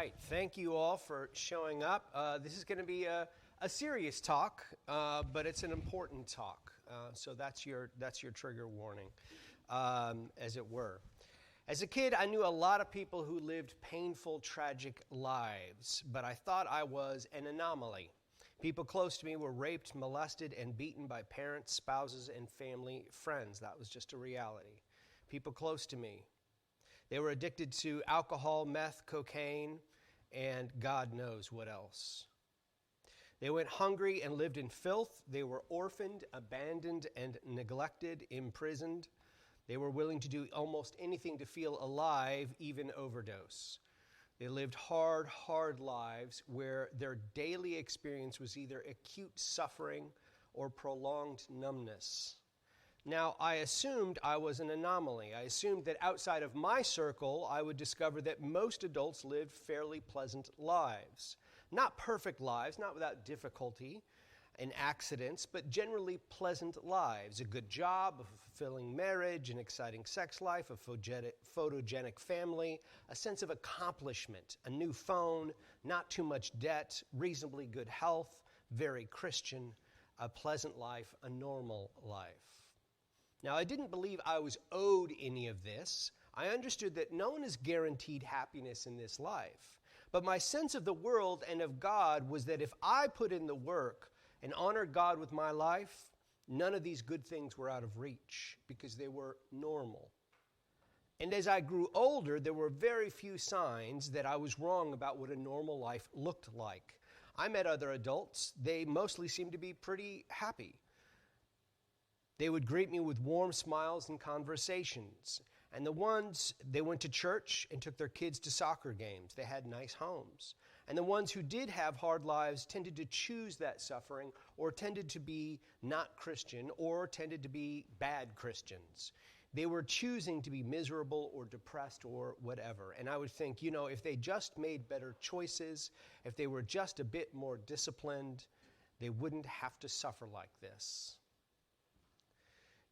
right. Thank you all for showing up. This is going to be a serious talk, but it's an important talk. So that's your trigger warning, as it were. As a kid, I knew a lot of people who lived painful, tragic lives, but I thought I was an anomaly. People close to me were raped, molested, and beaten by parents, spouses, and family friends. That was just a reality. People close to me. They were addicted to alcohol, meth, cocaine, and God knows what else. They went hungry and lived in filth. They were orphaned, abandoned, and neglected, imprisoned. They were willing to do almost anything to feel alive, even overdose. They lived hard lives where their daily experience was either acute suffering or prolonged numbness. Now, I assumed I was an anomaly. I assumed that outside of my circle, I would discover that most adults lived fairly pleasant lives. Not perfect lives, not without difficulty and accidents, but generally pleasant lives. A good job, a fulfilling marriage, an exciting sex life, a photogenic family, a sense of accomplishment, a new phone, not too much debt, reasonably good health, very Christian, a pleasant life, a normal life. Now, I didn't believe I was owed any of this. I understood that no one is guaranteed happiness in this life. But my sense of the world and of God was that if I put in the work and honored God with my life, none of these good things were out of reach because they were normal. And as I grew older, there were very few signs that I was wrong about what a normal life looked like. I met other adults. They mostly seemed to be pretty happy. They would greet me with warm smiles and conversations. And they went to church and took their kids to soccer games. They had nice homes. And the ones who did have hard lives tended to choose that suffering or tended to be not Christian or tended to be bad Christians. They were choosing to be miserable or depressed or whatever. And I would think, if they just made better choices, if they were just a bit more disciplined, they wouldn't have to suffer like this.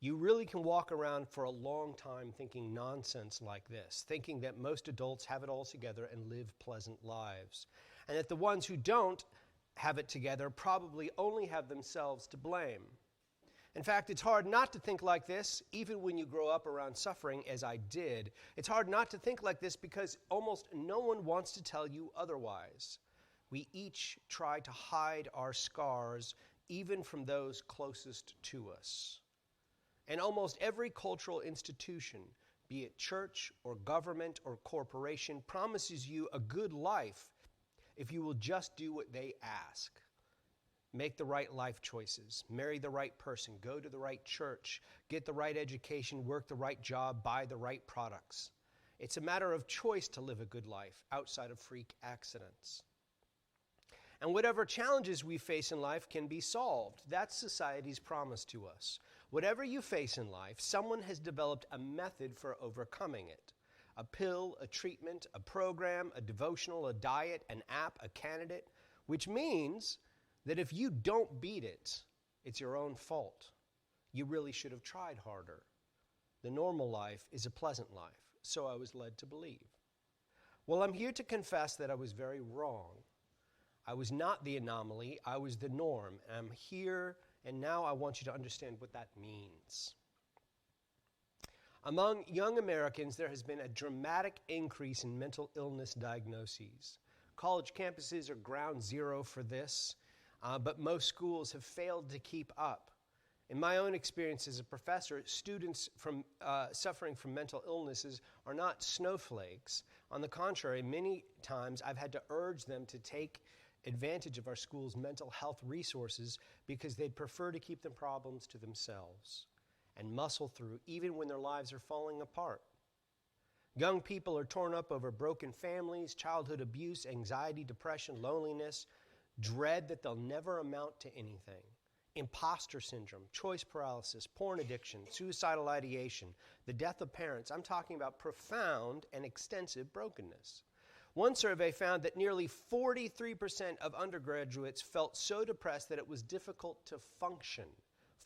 You really can walk around for a long time thinking nonsense like this, thinking that most adults have it all together and live pleasant lives, and that the ones who don't have it together probably only have themselves to blame. In fact, it's hard not to think like this, even when you grow up around suffering, as I did. It's hard not to think like this because almost no one wants to tell you otherwise. We each try to hide our scars, even from those closest to us. And almost every cultural institution, be it church or government or corporation, promises you a good life if you will just do what they ask. Make the right life choices, marry the right person, go to the right church, get the right education, work the right job, buy the right products. It's a matter of choice to live a good life outside of freak accidents. And whatever challenges we face in life can be solved. That's society's promise to us. Whatever you face in life, someone has developed a method for overcoming it. A pill, a treatment, a program, a devotional, a diet, an app, a candidate, which means that if you don't beat it, it's your own fault. You really should have tried harder. The normal life is a pleasant life, so I was led to believe. Well, I'm here to confess that I was very wrong. I was not the anomaly, I was the norm. And I'm here, and now I want you to understand what that means. Among young Americans, there has been a dramatic increase in mental illness diagnoses. College campuses are ground zero for this, but most schools have failed to keep up. In my own experience as a professor, students suffering from mental illnesses are not snowflakes. On the contrary, many times I've had to urge them to take advantage of our school's mental health resources because they'd prefer to keep the problems to themselves and muscle through even when their lives are falling apart. Young people are torn up over broken families, childhood abuse, anxiety, depression, loneliness, dread that they'll never amount to anything, imposter syndrome, choice paralysis, porn addiction, suicidal ideation, the death of parents. I'm talking about profound and extensive brokenness. One survey found that nearly 43% of undergraduates felt so depressed that it was difficult to function.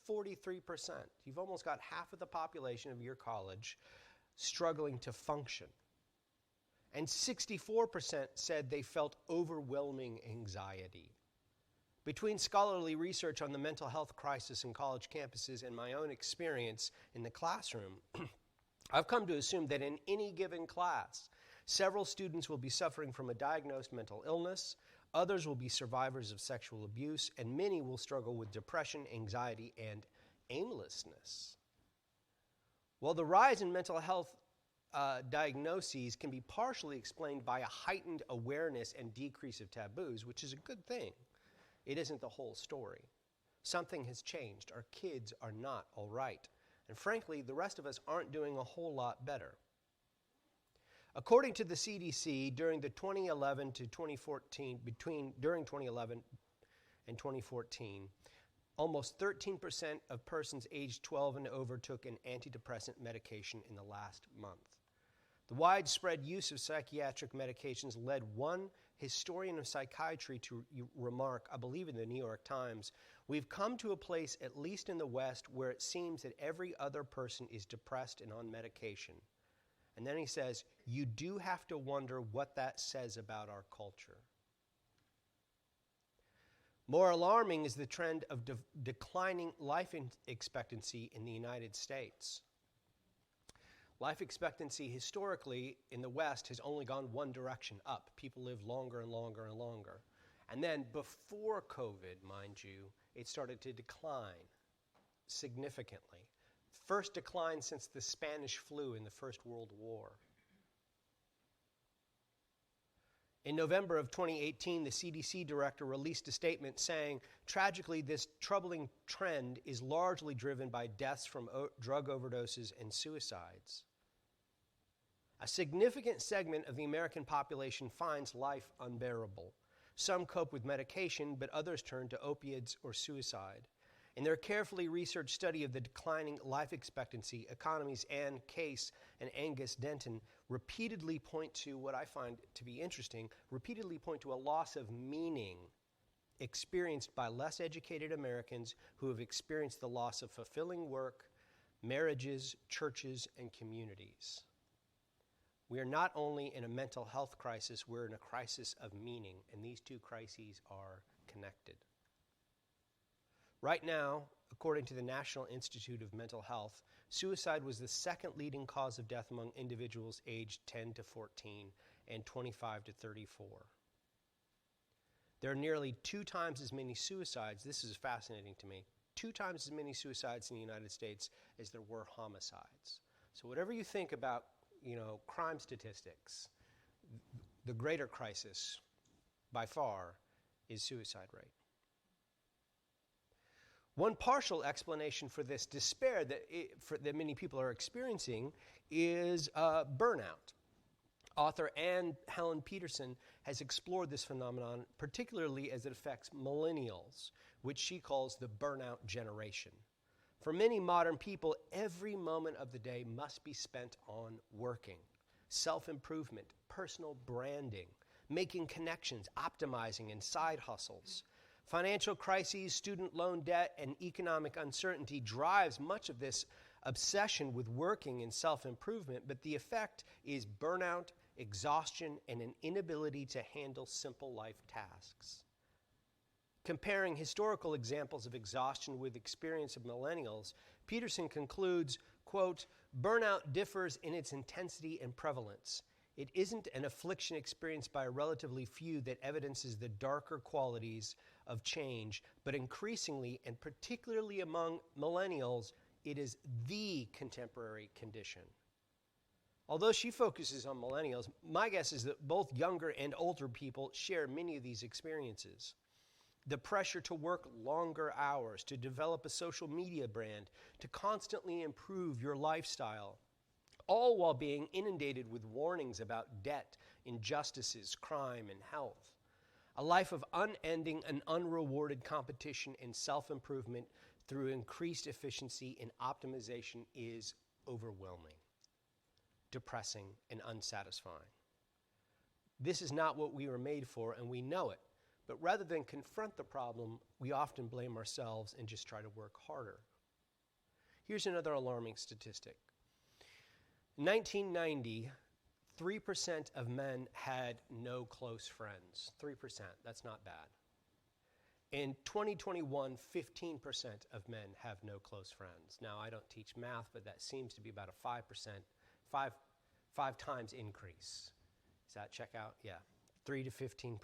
43%. You've almost got half of the population of your college struggling to function. and 64% said they felt overwhelming anxiety. Between scholarly research on the mental health crisis in college campuses and my own experience in the classroom, I've come to assume that in any given class, several students will be suffering from a diagnosed mental illness, others will be survivors of sexual abuse, and many will struggle with depression, anxiety, and aimlessness. While the rise in mental health diagnoses can be partially explained by a heightened awareness and decrease of taboos, which is a good thing, it isn't the whole story. Something has changed. Our kids are not all right. And frankly, the rest of us aren't doing a whole lot better. According to the CDC, during 2011 and 2014, almost 13% of persons aged 12 and over took an antidepressant medication in the last month. The widespread use of psychiatric medications led one historian of psychiatry to remark, I believe in the New York Times, "We've come to a place, at least in the West, where it seems that every other person is depressed and on medication." And then he says, "You do have to wonder what that says about our culture." More alarming is the trend of declining life expectancy in the United States. Life expectancy historically in the West has only gone one direction, up. People live longer and longer and longer. And then before COVID, mind you, it started to decline significantly. First decline since the Spanish flu in the First World War. In November of 2018, the CDC director released a statement saying, "Tragically, this troubling trend is largely driven by deaths from drug overdoses and suicides. A significant segment of the American population finds life unbearable. Some cope with medication, but others turn to opiates or suicide. In their carefully researched study of the declining life expectancy, economies Ann Case and Angus Denton repeatedly point to what I find to be interesting, repeatedly point to a loss of meaning experienced by less educated Americans who have experienced the loss of fulfilling work, marriages, churches, and communities. We are not only in a mental health crisis, we're in a crisis of meaning, and these two crises are connected. Right now, according to the National Institute of Mental Health, suicide was the second leading cause of death among individuals aged 10 to 14 and 25 to 34. There are nearly 2 times as many suicides, this is fascinating to me, 2 times as many suicides in the United States as there were homicides. So whatever you think about, crime statistics, the greater crisis by far is suicide rate. One partial explanation for this despair that many people are experiencing is burnout. Author Anne Helen Peterson has explored this phenomenon, particularly as it affects millennials, which she calls the burnout generation. For many modern people, every moment of the day must be spent on working, self-improvement, personal branding, making connections, optimizing, and side hustles. Financial crises, student loan debt, and economic uncertainty drives much of this obsession with working and self-improvement, but the effect is burnout, exhaustion, and an inability to handle simple life tasks. Comparing historical examples of exhaustion with experience of millennials, Peterson concludes, quote, "Burnout differs in its intensity and prevalence. It isn't an affliction experienced by a relatively few that evidences the darker qualities of change, but increasingly, and particularly among millennials, it is the contemporary condition." Although she focuses on millennials, my guess is that both younger and older people share many of these experiences. The pressure to work longer hours, to develop a social media brand, to constantly improve your lifestyle, all while being inundated with warnings about debt, injustices, crime, and health. A life of unending and unrewarded competition and self-improvement through increased efficiency and optimization is overwhelming, depressing, and unsatisfying. This is not what we were made for, and we know it. But rather than confront the problem, we often blame ourselves and just try to work harder. Here's another alarming statistic. In 1990, 3% of men had no close friends. 3%, that's not bad. In 2021, 15% of men have no close friends. Now, I don't teach math, but that seems to be about a 5%, five times increase. Does that check out? Yeah, 3 to 15%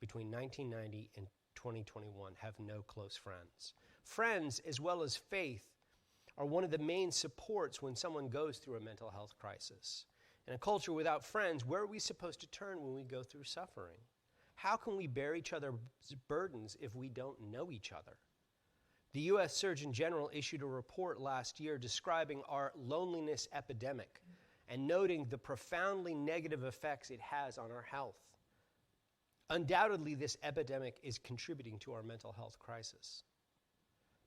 between 1990 and 2021 have no close friends. Friends, as well as faith, are one of the main supports when someone goes through a mental health crisis. In a culture without friends, where are we supposed to turn when we go through suffering? How can we bear each other's burdens if we don't know each other? The U.S. Surgeon General issued a report last year describing our loneliness epidemic and noting the profoundly negative effects it has on our health. Undoubtedly, this epidemic is contributing to our mental health crisis.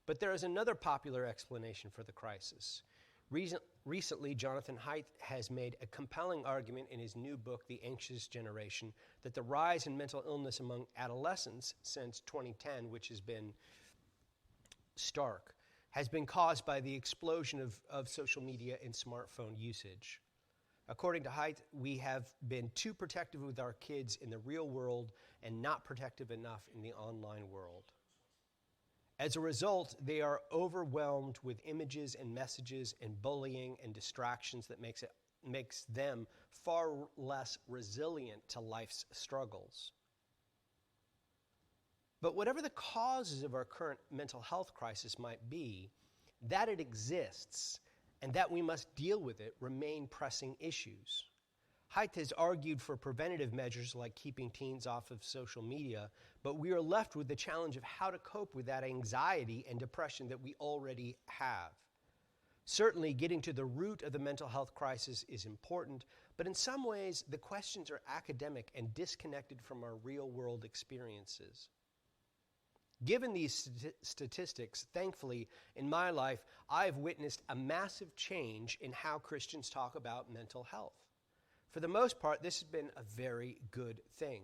But there is another popular explanation for the crisis. Recently, Jonathan Haidt has made a compelling argument in his new book, The Anxious Generation, that the rise in mental illness among adolescents since 2010, which has been stark, has been caused by the explosion of social media and smartphone usage. According to Haidt, we have been too protective with our kids in the real world and not protective enough in the online world. As a result, they are overwhelmed with images and messages and bullying and distractions that makes them far less resilient to life's struggles. But whatever the causes of our current mental health crisis might be, that it exists and that we must deal with it remain pressing issues. Haidt has argued for preventative measures like keeping teens off of social media, but we are left with the challenge of how to cope with that anxiety and depression that we already have. Certainly, getting to the root of the mental health crisis is important, but in some ways, the questions are academic and disconnected from our real-world experiences. Given these statistics, thankfully, in my life, I've witnessed a massive change in how Christians talk about mental health. For the most part, this has been a very good thing.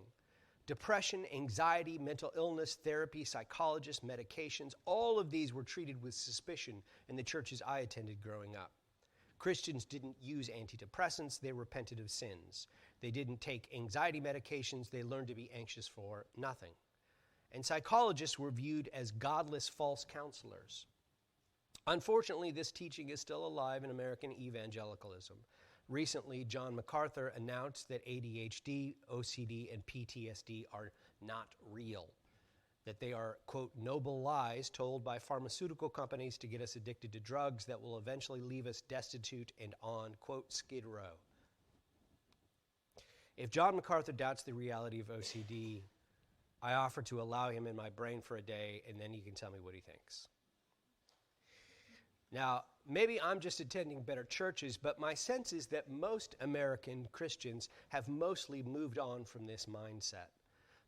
Depression, anxiety, mental illness, therapy, psychologists, medications, all of these were treated with suspicion in the churches I attended growing up. Christians didn't use antidepressants, they repented of sins. They didn't take anxiety medications, they learned to be anxious for nothing. And psychologists were viewed as godless false counselors. Unfortunately, this teaching is still alive in American evangelicalism. Recently, John MacArthur announced that ADHD, OCD, and PTSD are not real, that they are, quote, noble lies told by pharmaceutical companies to get us addicted to drugs that will eventually leave us destitute and on, quote, skid row. If John MacArthur doubts the reality of OCD, I offer to allow him in my brain for a day, and then he can tell me what he thinks. Now, maybe I'm just attending better churches, but my sense is that most American Christians have mostly moved on from this mindset.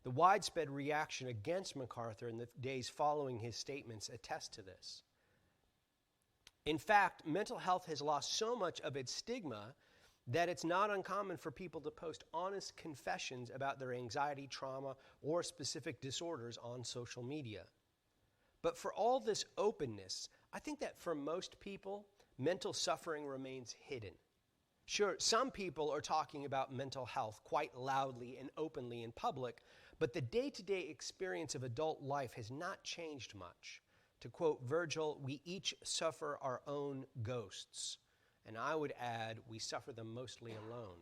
The widespread reaction against MacArthur in the days following his statements attest to this. In fact, mental health has lost so much of its stigma that it's not uncommon for people to post honest confessions about their anxiety, trauma, or specific disorders on social media. But for all this openness, I think that for most people, mental suffering remains hidden. Sure, some people are talking about mental health quite loudly and openly in public, but the day-to-day experience of adult life has not changed much. To quote Virgil, we each suffer our own ghosts. And I would add, we suffer them mostly alone.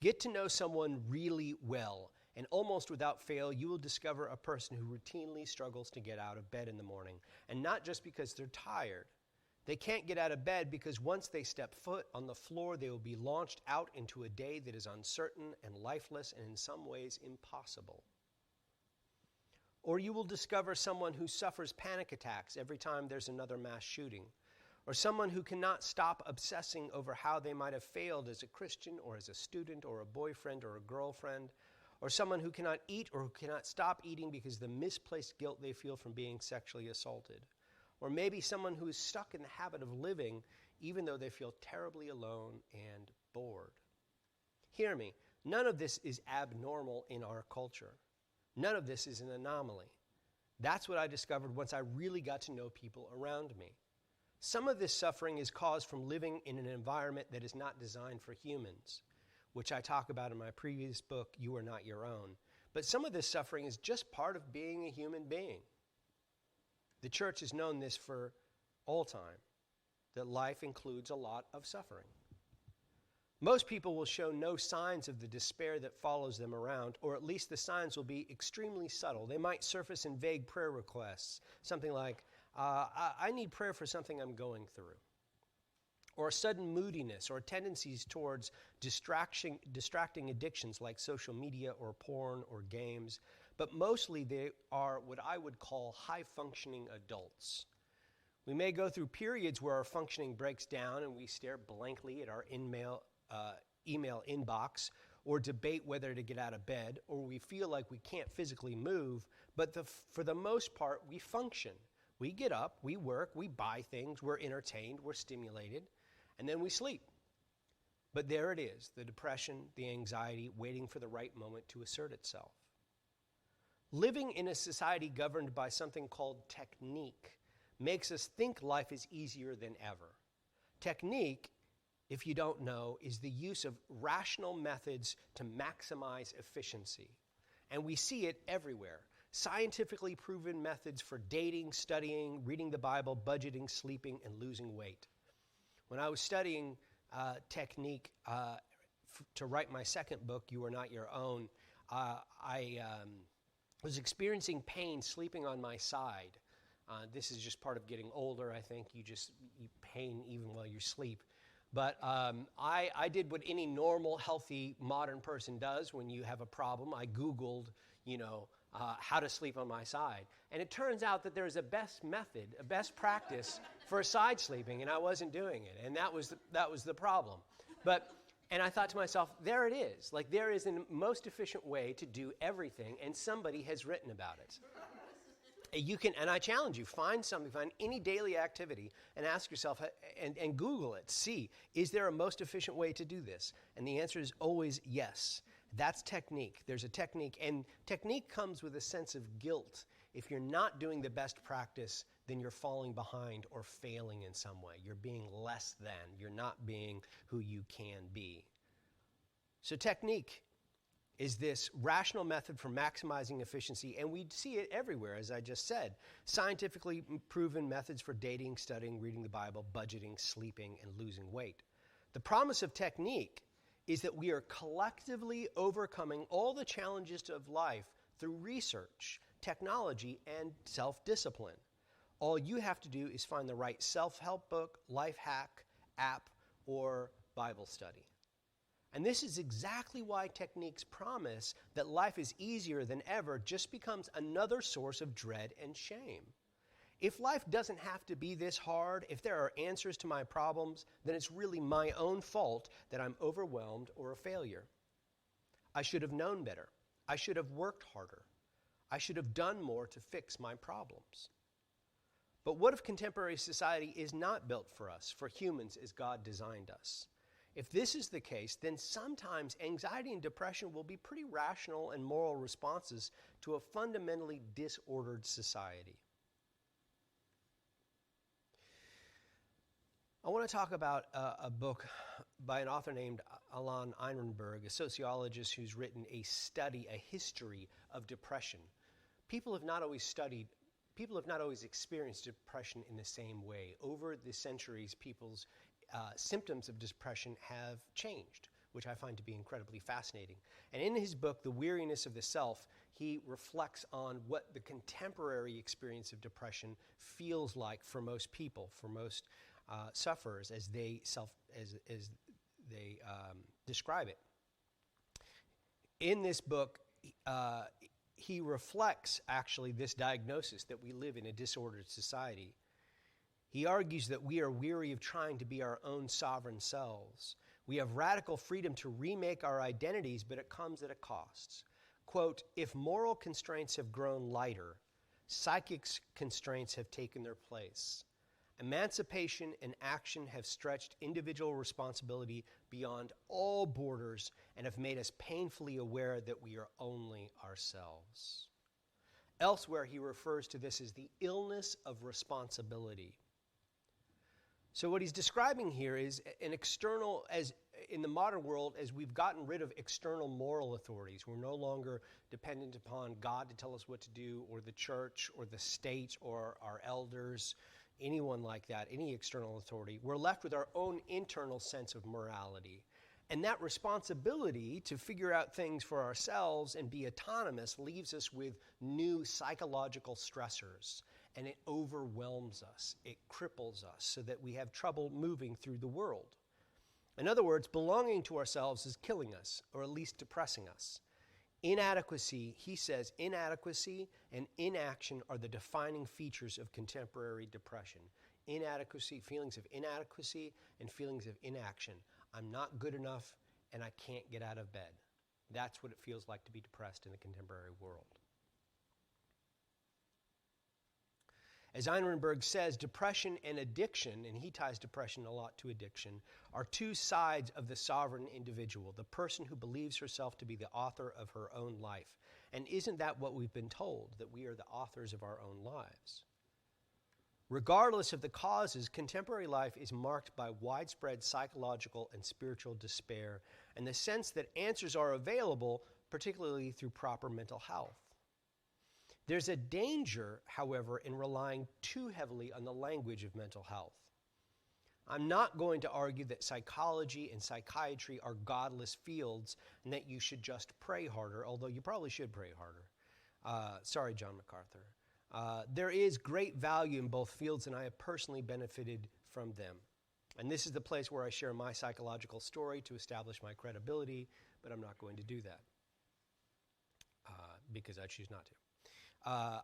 Get to know someone really well, and almost without fail, you will discover a person who routinely struggles to get out of bed in the morning, and not just because they're tired. They can't get out of bed because once they step foot on the floor, they will be launched out into a day that is uncertain and lifeless and in some ways impossible. Or you will discover someone who suffers panic attacks every time there's another mass shooting, or someone who cannot stop obsessing over how they might have failed as a Christian or as a student or a boyfriend or a girlfriend, or someone who cannot eat or who cannot stop eating because of the misplaced guilt they feel from being sexually assaulted, or maybe someone who is stuck in the habit of living even though they feel terribly alone and bored. Hear me, none of this is abnormal in our culture. None of this is an anomaly. That's what I discovered once I really got to know people around me. Some of this suffering is caused from living in an environment that is not designed for humans, which I talk about in my previous book, You Are Not Your Own. But some of this suffering is just part of being a human being. The church has known this for all time, that life includes a lot of suffering. Most people will show no signs of the despair that follows them around, or at least the signs will be extremely subtle. They might surface in vague prayer requests, something like, I need prayer for something I'm going through. Or sudden moodiness, or tendencies towards distracting addictions like social media or porn or games. But mostly they are what I would call high-functioning adults. We may go through periods where our functioning breaks down and we stare blankly at our email inbox, or debate whether to get out of bed, or we feel like we can't physically move, but for the most part, we function. We get up, we work, we buy things, we're entertained, we're stimulated, and then we sleep. But there it is, the depression, the anxiety, waiting for the right moment to assert itself. Living in a society governed by something called technique makes us think life is easier than ever. Technique, if you don't know, is the use of rational methods to maximize efficiency. And we see it everywhere. Scientifically proven methods for dating, studying, reading the Bible, budgeting, sleeping, and losing weight. When I was studying technique to write my second book, You Are Not Your Own, I was experiencing pain sleeping on my side. This is just part of getting older, I think. You pain even while you sleep. But I did what any normal, healthy, modern person does when you have a problem. I Googled, how to sleep on my side. And it turns out that there's a best method, a best practice for side sleeping, and I wasn't doing it. And that was the problem. And I thought to myself, there it is. Like, there is a most efficient way to do everything, and somebody has written about it. And I challenge you, find any daily activity and ask yourself, and Google it, see, is there a most efficient way to do this? And the answer is always yes. That's technique. There's a technique, and technique comes with a sense of guilt. If you're not doing the best practice, then you're falling behind or failing in some way. You're being less than. You're not being who you can be. So technique is this rational method for maximizing efficiency, and we see it everywhere, as I just said. Scientifically proven methods for dating, studying, reading the Bible, budgeting, sleeping, and losing weight. The promise of technique is that we are collectively overcoming all the challenges of life through research, technology, and self-discipline. All you have to do is find the right self-help book, life hack, app, or Bible study. And this is exactly why technique's promise that life is easier than ever just becomes another source of dread and shame. If life doesn't have to be this hard, if there are answers to my problems, then it's really my own fault that I'm overwhelmed or a failure. I should have known better. I should have worked harder. I should have done more to fix my problems. But what if contemporary society is not built for us, for humans as God designed us? If this is the case, then sometimes anxiety and depression will be pretty rational and moral responses to a fundamentally disordered society. I want to talk about a book by an author named Alan Ehrenberg, a sociologist who's written a history of depression. People have not always experienced depression in the same way. Over the centuries, people's symptoms of depression have changed, which I find to be incredibly fascinating. And in his book, The Weariness of the Self, he reflects on what the contemporary experience of depression feels like for most people, for most sufferers, as they describe it. In this book, he reflects actually this diagnosis that we live in a disordered society. He argues that we are weary of trying to be our own sovereign selves. We have radical freedom to remake our identities, but it comes at a cost. Quote, if moral constraints have grown lighter, psychic constraints have taken their place. Emancipation and action have stretched individual responsibility beyond all borders and have made us painfully aware that we are only ourselves. Elsewhere, he refers to this as the illness of responsibility. So what he's describing here is an external, as in the modern world, as we've gotten rid of external moral authorities. We're no longer dependent upon God to tell us what to do, or the church, or the state, or our elders, anyone like that, any external authority. We're left with our own internal sense of morality. And that responsibility to figure out things for ourselves and be autonomous leaves us with new psychological stressors. And it overwhelms us. It cripples us so that we have trouble moving through the world. In other words, belonging to ourselves is killing us, or at least depressing us. Inadequacy, he says, inadequacy and inaction are the defining features of contemporary depression. Inadequacy, feelings of inadequacy, and feelings of inaction. I'm not good enough, and I can't get out of bed. That's what it feels like to be depressed in the contemporary world. As Unbearable says, depression and addiction, and he ties depression a lot to addiction, are two sides of the sovereign individual, the person who believes herself to be the author of her own life. And isn't that what we've been told, that we are the authors of our own lives? Regardless of the causes, contemporary life is marked by widespread psychological and spiritual despair, and the sense that answers are available, particularly through proper mental health. There's a danger, however, in relying too heavily on the language of mental health. I'm not going to argue that psychology and psychiatry are godless fields and that you should just pray harder, although you probably should pray harder. Sorry, John MacArthur. There is great value in both fields, and I have personally benefited from them. And this is the place where I share my psychological story to establish my credibility, but I'm not going to do that because I choose not to.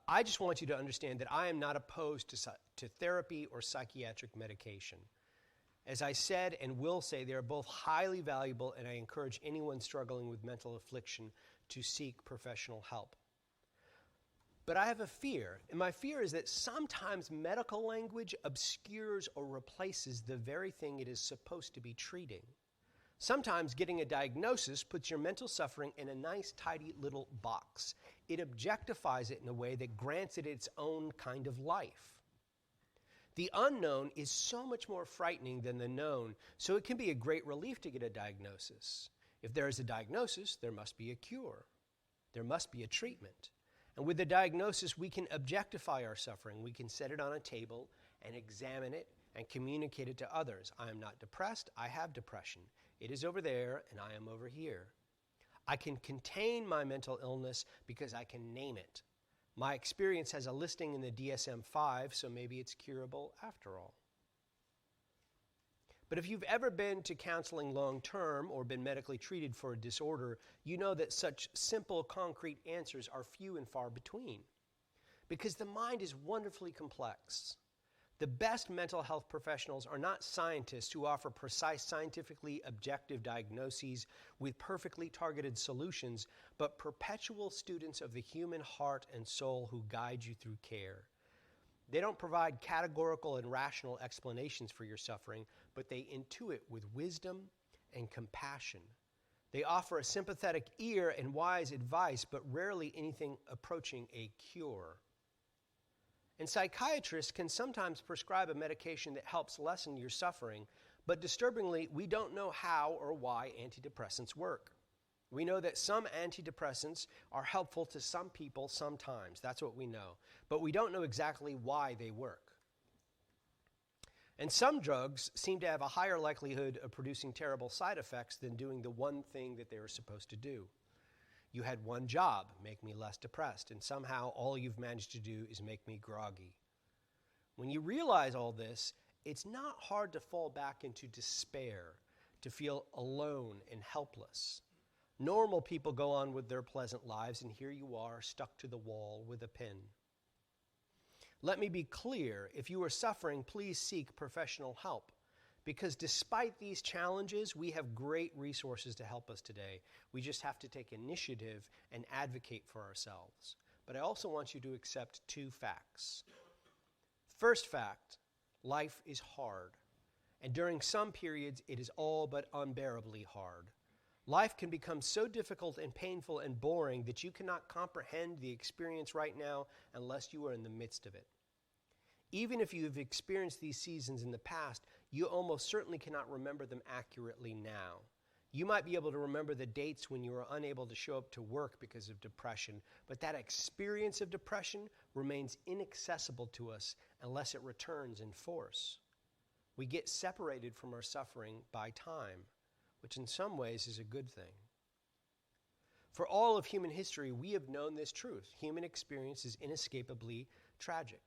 I just want you to understand that I am not opposed to therapy or psychiatric medication. As I said and will say, they are both highly valuable, and I encourage anyone struggling with mental affliction to seek professional help. But I have a fear, and my fear is that sometimes medical language obscures or replaces the very thing it is supposed to be treating. Sometimes getting a diagnosis puts your mental suffering in a nice, tidy little box. It objectifies it in a way that grants it its own kind of life. The unknown is so much more frightening than the known, so it can be a great relief to get a diagnosis. If there is a diagnosis, there must be a cure. There must be a treatment. And with the diagnosis, we can objectify our suffering. We can set it on a table and examine it and communicate it to others. I am not depressed. I have depression. It is over there, and I am over here. I can contain my mental illness because I can name it. My experience has a listing in the DSM-5, so maybe it's curable after all. But if you've ever been to counseling long-term or been medically treated for a disorder, you know that such simple, concrete answers are few and far between. Because the mind is wonderfully complex. The best mental health professionals are not scientists who offer precise, scientifically objective diagnoses with perfectly targeted solutions, but perpetual students of the human heart and soul who guide you through care. They don't provide categorical and rational explanations for your suffering, but they intuit with wisdom and compassion. They offer a sympathetic ear and wise advice, but rarely anything approaching a cure. And psychiatrists can sometimes prescribe a medication that helps lessen your suffering, but disturbingly, we don't know how or why antidepressants work. We know that some antidepressants are helpful to some people sometimes. That's what we know. But we don't know exactly why they work. And some drugs seem to have a higher likelihood of producing terrible side effects than doing the one thing that they were supposed to do. You had one job, make me less depressed, and somehow all you've managed to do is make me groggy. When you realize all this, it's not hard to fall back into despair, to feel alone and helpless. Normal people go on with their pleasant lives, and here you are, stuck to the wall with a pin. Let me be clear, if you are suffering, please seek professional help. Because despite these challenges, we have great resources to help us today. We just have to take initiative and advocate for ourselves. But I also want you to accept two facts. First fact, life is hard. And during some periods, it is all but unbearably hard. Life can become so difficult and painful and boring that you cannot comprehend the experience right now unless you are in the midst of it. Even if you have experienced these seasons in the past, you almost certainly cannot remember them accurately now. You might be able to remember the dates when you were unable to show up to work because of depression, but that experience of depression remains inaccessible to us unless it returns in force. We get separated from our suffering by time, which in some ways is a good thing. For all of human history, we have known this truth. Human experience is inescapably tragic.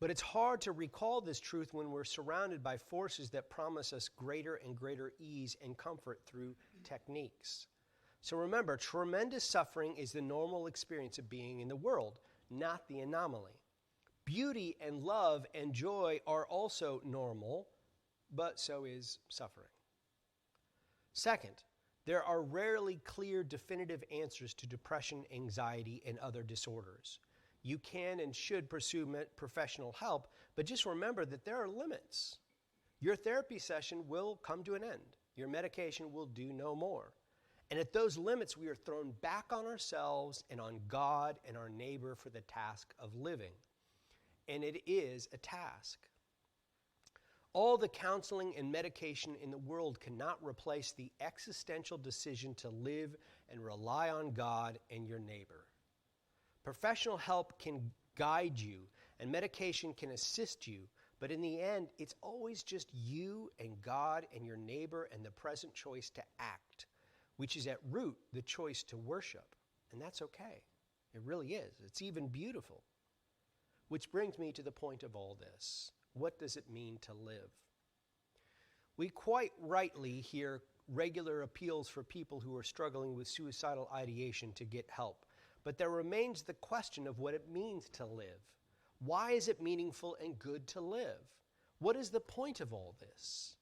But it's hard to recall this truth when we're surrounded by forces that promise us greater and greater ease and comfort through techniques. So remember, tremendous suffering is the normal experience of being in the world, not the anomaly. Beauty and love and joy are also normal, but so is suffering. Second, there are rarely clear, definitive answers to depression, anxiety, and other disorders. You can and should pursue professional help, but just remember that there are limits. Your therapy session will come to an end. Your medication will do no more. And at those limits, we are thrown back on ourselves and on God and our neighbor for the task of living. And it is a task. All the counseling and medication in the world cannot replace the existential decision to live and rely on God and your neighbor. Professional help can guide you, and medication can assist you, but in the end, it's always just you and God and your neighbor and the present choice to act, which is at root the choice to worship. And that's okay. It really is. It's even beautiful. Which brings me to the point of all this. What does it mean to live? We quite rightly hear regular appeals for people who are struggling with suicidal ideation to get help. But there remains the question of what it means to live. Why is it meaningful and good to live? What is the point of all this?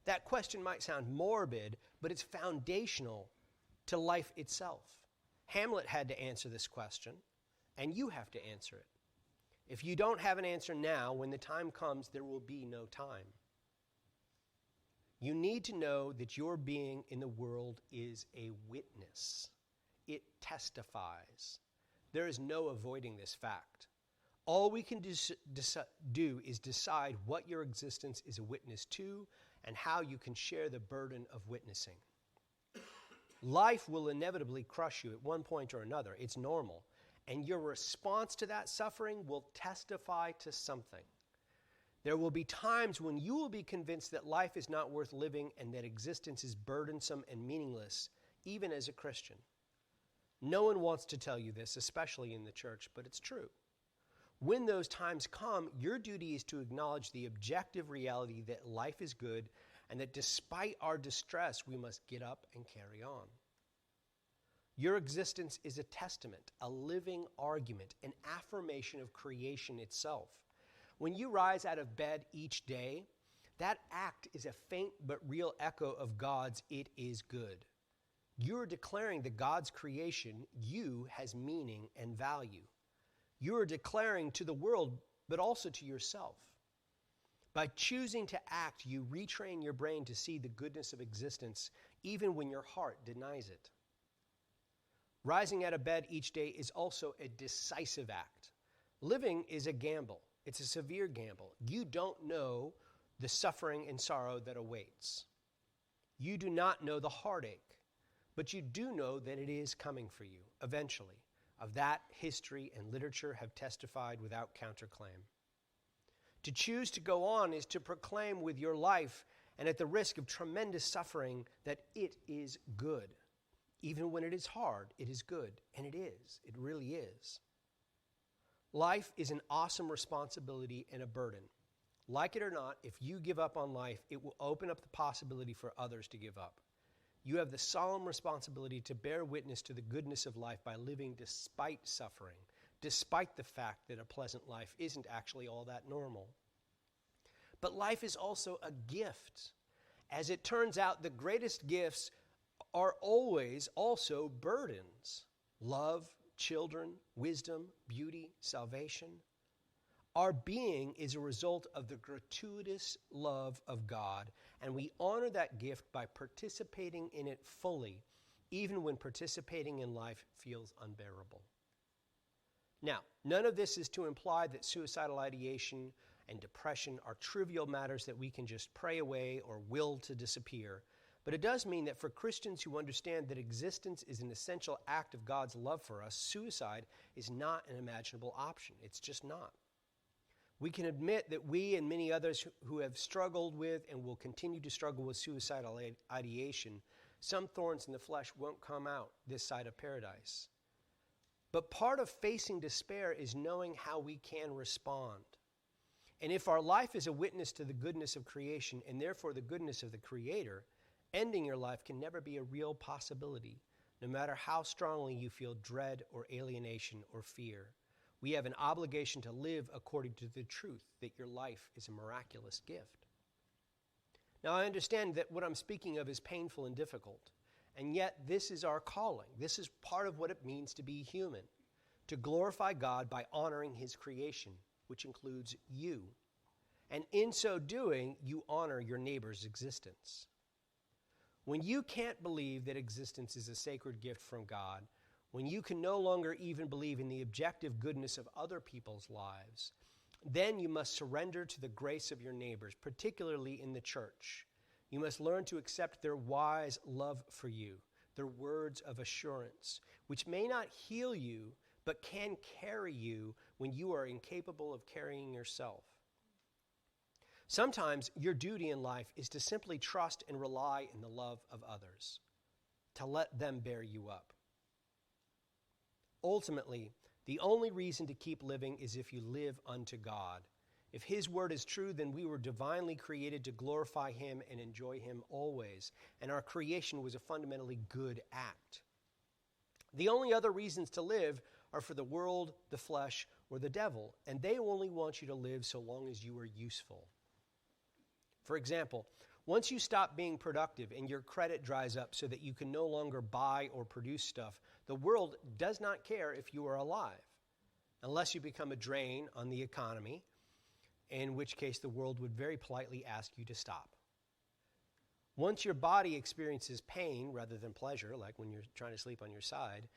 That question might sound morbid, but it's foundational to life itself. Hamlet had to answer this question, and you have to answer it. If you don't have an answer now, when the time comes, there will be no time. You need to know that your being in the world is a witness. It testifies. There is no avoiding this fact. All we can do is decide what your existence is a witness to and how you can share the burden of witnessing. Life will inevitably crush you at one point or another. It's normal. And your response to that suffering will testify to something. There will be times when you will be convinced that life is not worth living and that existence is burdensome and meaningless, even as a Christian. No one wants to tell you this, especially in the church, but it's true. When those times come, your duty is to acknowledge the objective reality that life is good and that despite our distress, we must get up and carry on. Your existence is a testament, a living argument, an affirmation of creation itself. When you rise out of bed each day, that act is a faint but real echo of God's "it is good." You're declaring that God's creation, you, has meaning and value. You're declaring to the world, but also to yourself. By choosing to act, you retrain your brain to see the goodness of existence, even when your heart denies it. Rising out of bed each day is also a decisive act. Living is a gamble. It's a severe gamble. You don't know the suffering and sorrow that awaits. You do not know the heartache. But you do know that it is coming for you, eventually. Of that, history and literature have testified without counterclaim. To choose to go on is to proclaim with your life, and at the risk of tremendous suffering, that it is good. Even when it is hard, it is good. And it is. It really is. Life is an awesome responsibility and a burden. Like it or not, if you give up on life, it will open up the possibility for others to give up. You have the solemn responsibility to bear witness to the goodness of life by living despite suffering, despite the fact that a pleasant life isn't actually all that normal. But life is also a gift. As it turns out, the greatest gifts are always also burdens. Love, children, wisdom, beauty, salvation. Our being is a result of the gratuitous love of God, and we honor that gift by participating in it fully, even when participating in life feels unbearable. Now, none of this is to imply that suicidal ideation and depression are trivial matters that we can just pray away or will to disappear. But it does mean that for Christians who understand that existence is an essential act of God's love for us, suicide is not an imaginable option. It's just not. We can admit that we and many others who have struggled with and will continue to struggle with suicidal ideation, some thorns in the flesh won't come out this side of paradise. But part of facing despair is knowing how we can respond. And if our life is a witness to the goodness of creation and therefore the goodness of the Creator, ending your life can never be a real possibility, no matter how strongly you feel dread or alienation or fear. We have an obligation to live according to the truth that your life is a miraculous gift. Now, I understand that what I'm speaking of is painful and difficult, and yet this is our calling. This is part of what it means to be human, to glorify God by honoring His creation, which includes you. And in so doing, you honor your neighbor's existence. When you can't believe that existence is a sacred gift from God, when you can no longer even believe in the objective goodness of other people's lives, then you must surrender to the grace of your neighbors, particularly in the church. You must learn to accept their wise love for you, their words of assurance, which may not heal you, but can carry you when you are incapable of carrying yourself. Sometimes your duty in life is to simply trust and rely in the love of others, to let them bear you up. Ultimately, the only reason to keep living is if you live unto God. If His word is true, then we were divinely created to glorify Him and enjoy Him always, and our creation was a fundamentally good act. The only other reasons to live are for the world, the flesh, or the devil, and they only want you to live so long as you are useful. For example, once you stop being productive and your credit dries up so that you can no longer buy or produce stuff, the world does not care if you are alive, unless you become a drain on the economy, in which case the world would very politely ask you to stop. Once your body experiences pain rather than pleasure, like when you're trying to sleep on your side,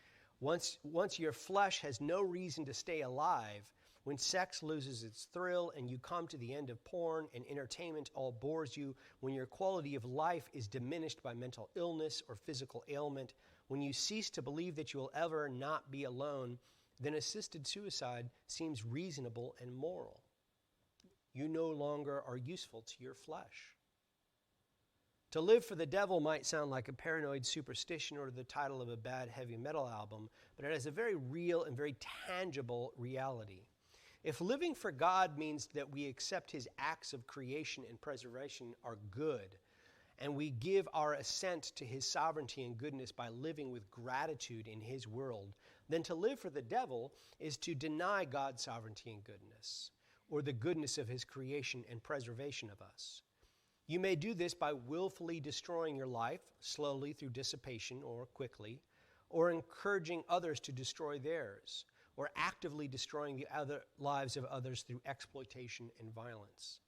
once your flesh has no reason to stay alive, when sex loses its thrill and you come to the end of porn and entertainment all bores you, when your quality of life is diminished by mental illness or physical ailment, when you cease to believe that you will ever not be alone, then assisted suicide seems reasonable and moral. You no longer are useful to your flesh. To live for the devil might sound like a paranoid superstition or the title of a bad heavy metal album, but it has a very real and very tangible reality. If living for God means that we accept His acts of creation and preservation are good, and we give our assent to His sovereignty and goodness by living with gratitude in His world, then to live for the devil is to deny God's sovereignty and goodness, or the goodness of His creation and preservation of us. You may do this by willfully destroying your life, slowly through dissipation or quickly, or encouraging others to destroy theirs, or actively destroying the other lives of others through exploitation and violence.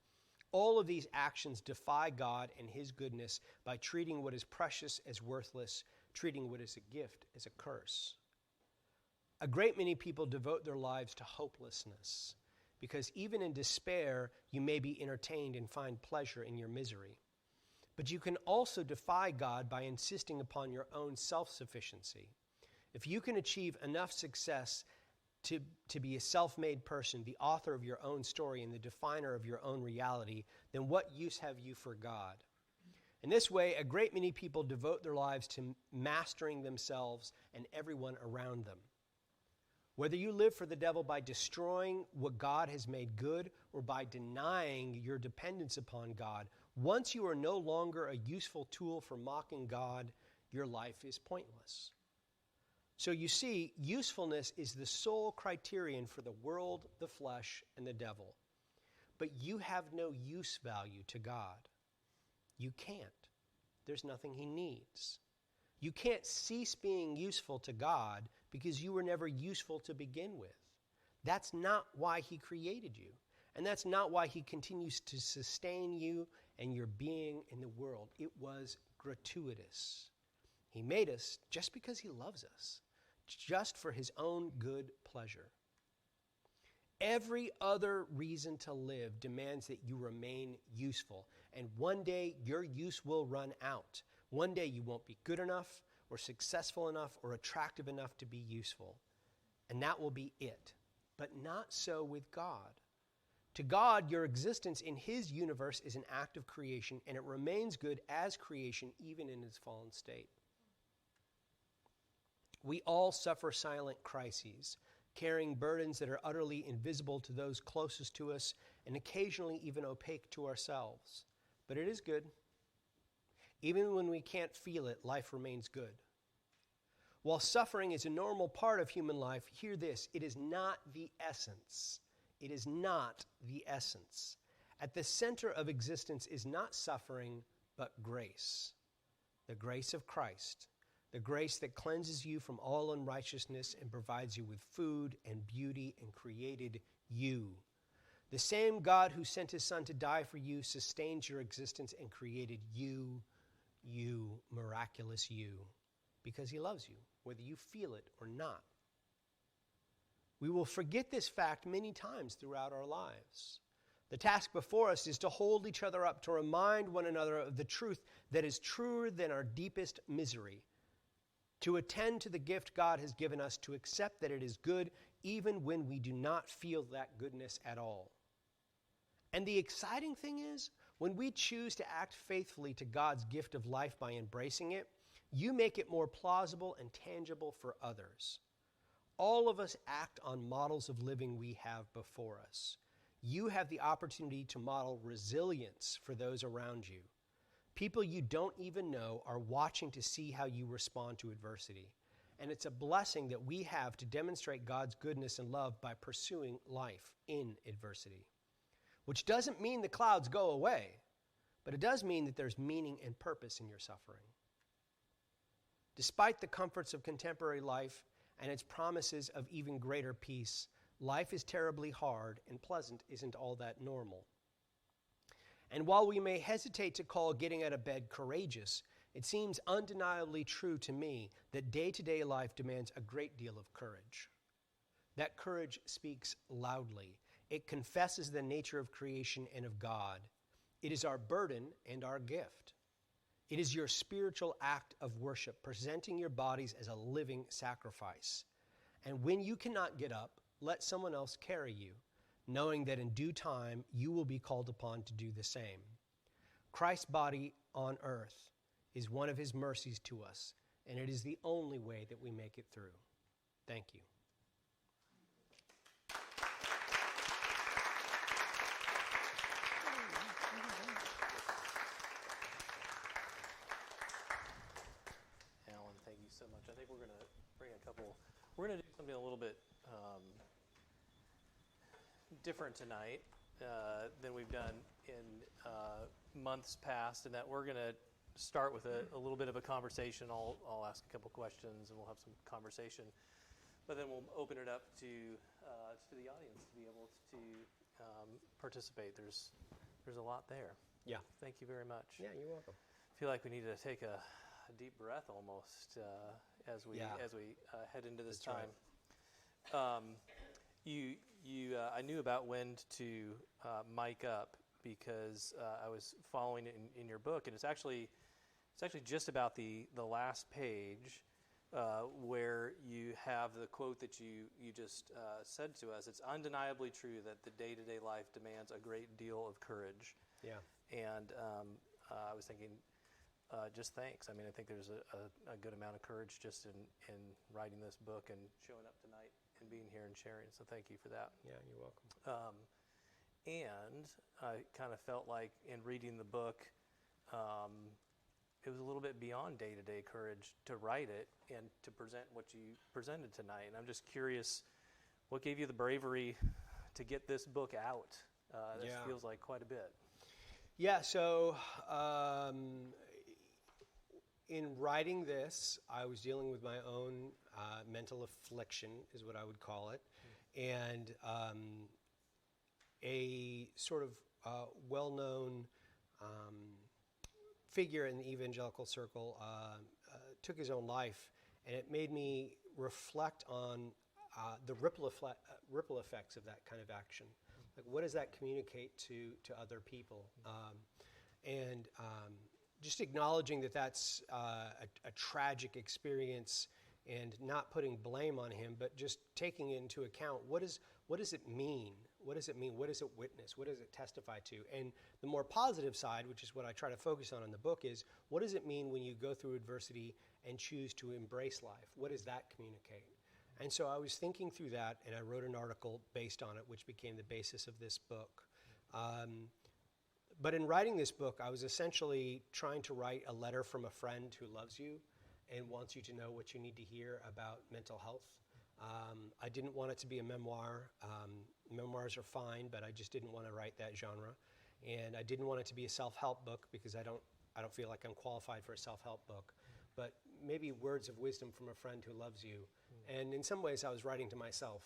All of these actions defy God and His goodness by treating what is precious as worthless, treating what is a gift as a curse. A great many people devote their lives to hopelessness, because even in despair, you may be entertained and find pleasure in your misery. But you can also defy God by insisting upon your own self-sufficiency. If you can achieve enough success to be a self-made person, the author of your own story and the definer of your own reality, then what use have you for God? In this way, a great many people devote their lives to mastering themselves and everyone around them. Whether you live for the devil by destroying what God has made good or by denying your dependence upon God, once you are no longer a useful tool for mocking God, your life is pointless. So you see, usefulness is the sole criterion for the world, the flesh, and the devil. But you have no use value to God. You can't. There's nothing He needs. You can't cease being useful to God because you were never useful to begin with. That's not why He created you. And that's not why He continues to sustain you and your being in the world. It was gratuitous. He made us just because He loves us, just for His own good pleasure. Every other reason to live demands that you remain useful. And one day your use will run out. One day you won't be good enough or successful enough or attractive enough to be useful. And that will be it. But not so with God. To God, your existence in his universe is an act of creation, and it remains good as creation even in its fallen state. We all suffer silent crises, carrying burdens that are utterly invisible to those closest to us and occasionally even opaque to ourselves. But it is good. Even when we can't feel it, life remains good. While suffering is a normal part of human life, hear this, it is not the essence. It is not the essence. At the center of existence is not suffering, but grace. The grace of Christ. The grace that cleanses you from all unrighteousness and provides you with food and beauty and created you. The same God who sent his Son to die for you sustains your existence and created you, miraculous you, because he loves you, whether you feel it or not. We will forget this fact many times throughout our lives. The task before us is to hold each other up, to remind one another of the truth that is truer than our deepest misery, to attend to the gift God has given us, to accept that it is good even when we do not feel that goodness at all. And the exciting thing is, when we choose to act faithfully to God's gift of life by embracing it, you make it more plausible and tangible for others. All of us act on models of living we have before us. You have the opportunity to model resilience for those around you. People you don't even know are watching to see how you respond to adversity. And it's a blessing that we have to demonstrate God's goodness and love by pursuing life in adversity. Which doesn't mean the clouds go away, but it does mean that there's meaning and purpose in your suffering. Despite the comforts of contemporary life and its promises of even greater peace, life is terribly hard and pleasant isn't all that normal. And while we may hesitate to call getting out of bed courageous, it seems undeniably true to me that day-to-day life demands a great deal of courage. That courage speaks loudly. It confesses the nature of creation and of God. It is our burden and our gift. It is your spiritual act of worship, presenting your bodies as a living sacrifice. And when you cannot get up, let someone else carry you, knowing that in due time you will be called upon to do the same. Christ's body on earth is one of his mercies to us, and it is the only way that we make it through. Thank you. Alan, thank you so much. I think we're going to bring we're going to do something a little bit different tonight than we've done in months past, and that we're going to start with a little bit of a conversation. I'll ask a couple questions, and we'll have some conversation. But then we'll open it up to the audience to be able to participate. There's a lot there. Yeah. Thank you very much. Yeah, you're welcome. I feel like we need to take a deep breath almost as we head into this That's time. Right. I knew about when to mic up because I was following it in your book, and it's actually just about the last page where you have the quote that you just said to us. It's undeniably true that the day-to-day life demands a great deal of courage. Yeah. And I was thinking, just thanks. I mean, I think there's a good amount of courage just in writing this book and showing up tonight and being here and sharing. So thank you for that. Yeah, you're welcome. And I kind of felt like in reading the book, it was a little bit beyond day-to-day courage to write it and to present what you presented tonight. And I'm just curious, what gave you the bravery to get this book out? This feels like quite a bit. Yeah, so in writing this, I was dealing with my own mental affliction, is what I would call it, and a sort of well-known figure in the evangelical circle took his own life, and it made me reflect on the ripple effects of that kind of action. Like, what does that communicate to other people? And just acknowledging that that's a tragic experience, and not putting blame on him, but just taking into account what does it mean? What does it mean? What does it witness? What does it testify to? And the more positive side, which is what I try to focus on in the book, is what does it mean when you go through adversity and choose to embrace life? What does that communicate? And so I was thinking through that, and I wrote an article based on it, which became the basis of this book. But in writing this book, I was essentially trying to write a letter from a friend who loves you and wants you to know what you need to hear about mental health. I didn't want it to be a memoir. Memoirs are fine, but I just didn't want to write that genre. And I didn't want it to be a self-help book, because I don't feel like I'm qualified for a self-help book. But maybe words of wisdom from a friend who loves you. And in some ways, I was writing to myself.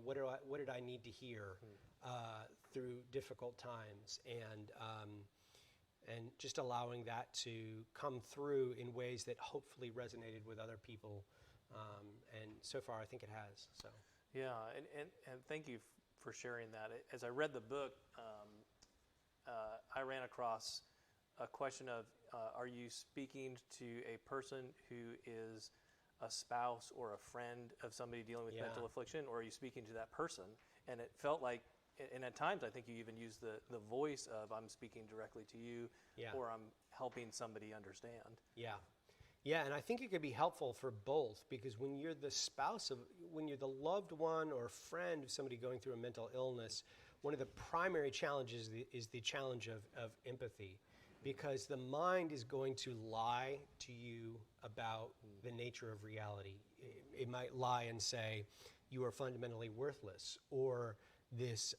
What did I need to hear through difficult times, and just allowing that to come through in ways that hopefully resonated with other people. And so far, I think it has. So. Yeah, and thank you for sharing that. As I read the book, I ran across a question of, are you speaking to a person who is a spouse or a friend of somebody dealing with mental affliction, or are you speaking to that person? And it felt like, and at times I think you even use the voice of, I'm speaking directly to you, or I'm helping somebody understand. Yeah, and I think it could be helpful for both, because when you're the spouse when you're the loved one or friend of somebody going through a mental illness, one of the primary challenges is the challenge of empathy, because the mind is going to lie to you about the nature of reality. It might lie and say, you are fundamentally worthless, or this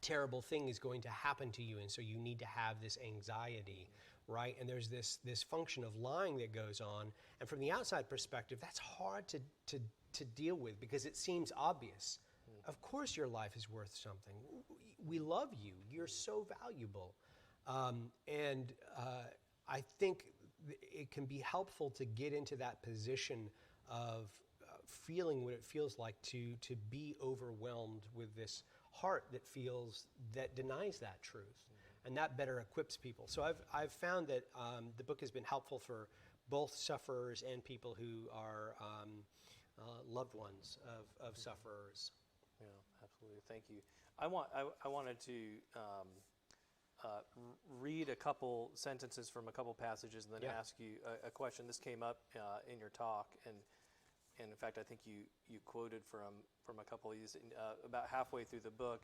terrible thing is going to happen to you, and so you need to have this anxiety, right? And there's this function of lying that goes on, and from the outside perspective, that's hard to deal with, because it seems obvious. Of course your life is worth something. We love you. You're so valuable. And I think it can be helpful to get into that position of feeling what it feels like to be overwhelmed with this heart that denies that truth, and that better equips people. So I've found that the book has been helpful for both sufferers and people who are loved ones of sufferers. Yeah, absolutely. Thank you. I wanted to read a couple sentences from a couple passages, and then ask you a question. This came up in your talk, and in fact, I think you quoted from a couple of these. About halfway through the book,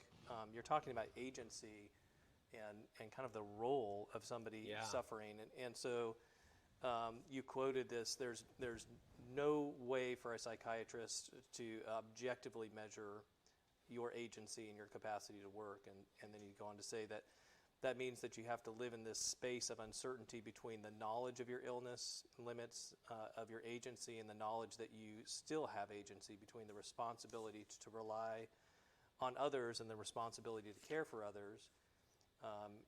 you're talking about agency and kind of the role of somebody suffering, and so you quoted this. There's no way for a psychiatrist to objectively measure your agency and your capacity to work, and then you go on to say that means that you have to live in this space of uncertainty between the knowledge of your illness limits of your agency and the knowledge that you still have agency, between the responsibility to rely on others and the responsibility to care for others.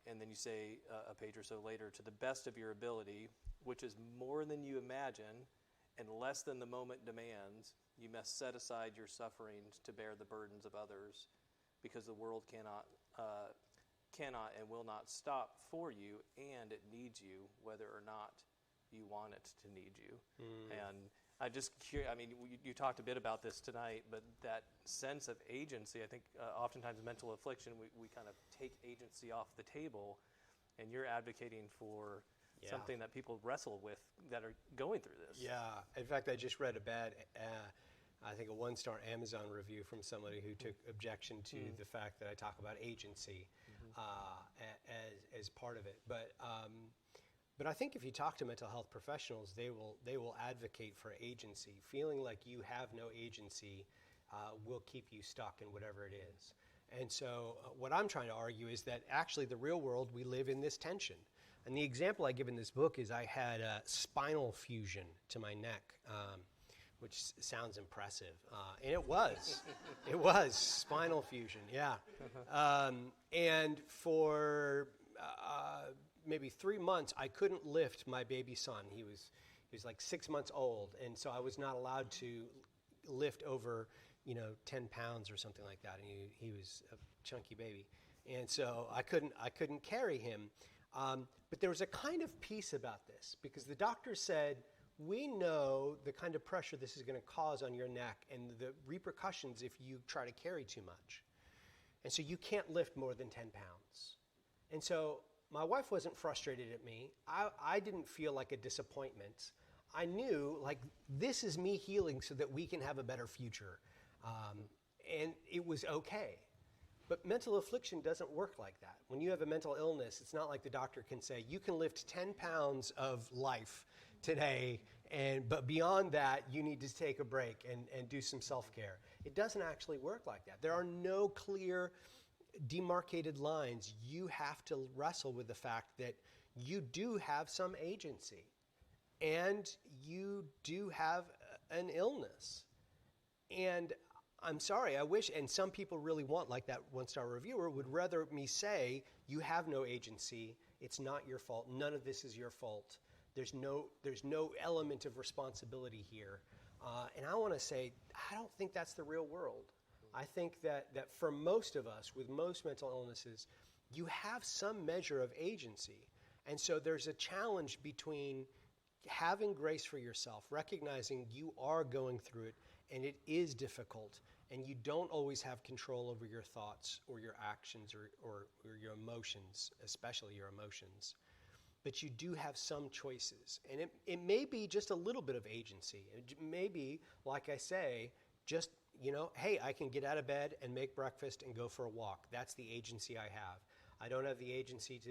And then you say a page or so later, to the best of your ability, which is more than you imagine and less than the moment demands, you must set aside your sufferings to bear the burdens of others, because the world cannot and will not stop for you, and it needs you whether or not you want it to need you. And I just curious, I mean, you talked a bit about this tonight, but that sense of agency, I think oftentimes mental affliction, we kind of take agency off the table, and you're advocating for something that people wrestle with that are going through this. Yeah. In fact, I just read a bad, I think a 1-star Amazon review from somebody who took objection to the fact that I talk about agency as part of it. But I think if you talk to mental health professionals, they will advocate for agency. Feeling like you have no agency will keep you stuck in whatever it is. And so what I'm trying to argue is that actually the real world, we live in this tension. And the example I give in this book is I had a spinal fusion to my neck, which sounds impressive. And it was. It was spinal fusion, yeah. And for maybe 3 months, I couldn't lift my baby son. He was like 6 months old, and so I was not allowed to lift over, 10 pounds or something like that, and he was a chunky baby, and so I couldn't carry him. But there was a kind of peace about this, because the doctor said, we know the kind of pressure this is going to cause on your neck and the repercussions if you try to carry too much. And so you can't lift more than 10 pounds. And so my wife wasn't frustrated at me. I didn't feel like a disappointment. I knew, like, this is me healing so that we can have a better future. And it was okay. But mental affliction doesn't work like that. When you have a mental illness, it's not like the doctor can say, you can lift 10 pounds of life today, but beyond that, you need to take a break and do some self-care. It doesn't actually work like that. There are no clear demarcated lines. You have to wrestle with the fact that you do have some agency, and you do have an illness. And I'm sorry, I wish, and some people really want, like that one-star reviewer, would rather me say, you have no agency, it's not your fault, none of this is your fault, there's no element of responsibility here. And I want to say, I don't think that's the real world. I think that for most of us, with most mental illnesses, you have some measure of agency. And so there's a challenge between having grace for yourself, recognizing you are going through it, and it is difficult, and you don't always have control over your thoughts or your actions or your emotions, especially your emotions. But you do have some choices. And it may be just a little bit of agency. It may be, like I say, just, hey, I can get out of bed and make breakfast and go for a walk. That's the agency I have. I don't have the agency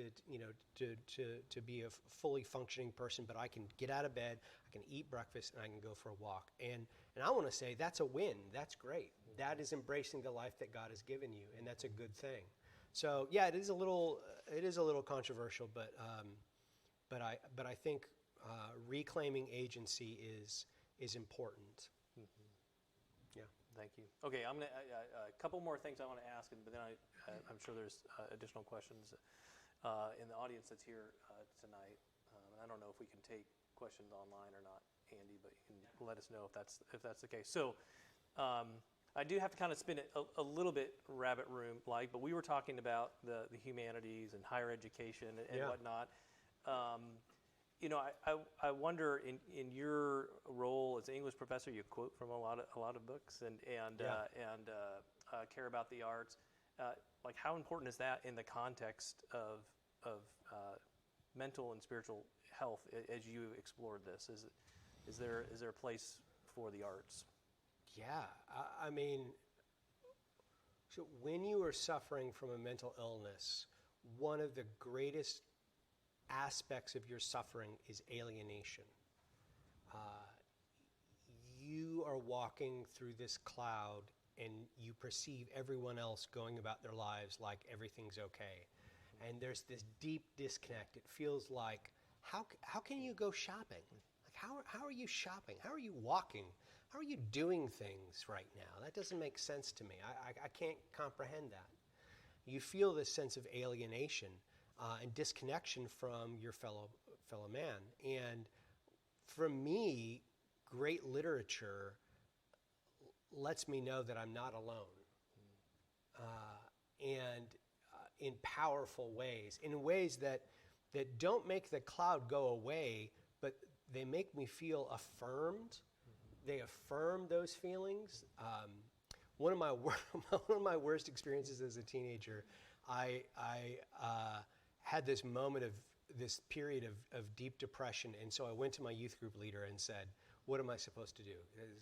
to be a fully functioning person, but I can get out of bed, I can eat breakfast, and I can go for a walk. And I want to say that's a win. That's great. That is embracing the life that God has given you, and that's a good thing. So yeah, it is a little controversial, but I think reclaiming agency is important. Mm-hmm. Yeah. Thank you. Okay, I'm gonna a couple more things I want to ask, but then I'm sure there's additional questions in the audience that's here tonight. And I don't know if we can take questions online or not, Andy, but you can let us know if that's the case. So I do have to kind of spin it a little bit rabbit room like, but we were talking about the humanities and higher education and whatnot. I wonder in your role as an English professor, you quote from a lot of books and care about the arts. Like, how important is that in the context of mental and spiritual health as you explored this? Is there a place for the arts? Yeah, I mean, so when you are suffering from a mental illness, one of the greatest aspects of your suffering is alienation. You are walking through this cloud and you perceive everyone else going about their lives like everything's okay. And there's this deep disconnect. It feels like, how can you go shopping? Like, how are you shopping? How are you walking? How are you doing things right now? That doesn't make sense to me. I can't comprehend that. You feel this sense of alienation and disconnection from your fellow man. And for me, great literature lets me know that I'm not alone. And in powerful ways, in ways that don't make the cloud go away, but they make me feel affirmed. They affirm those feelings. One of my worst experiences as a teenager, I had this period of deep depression, and so I went to my youth group leader and said, what am I supposed to do?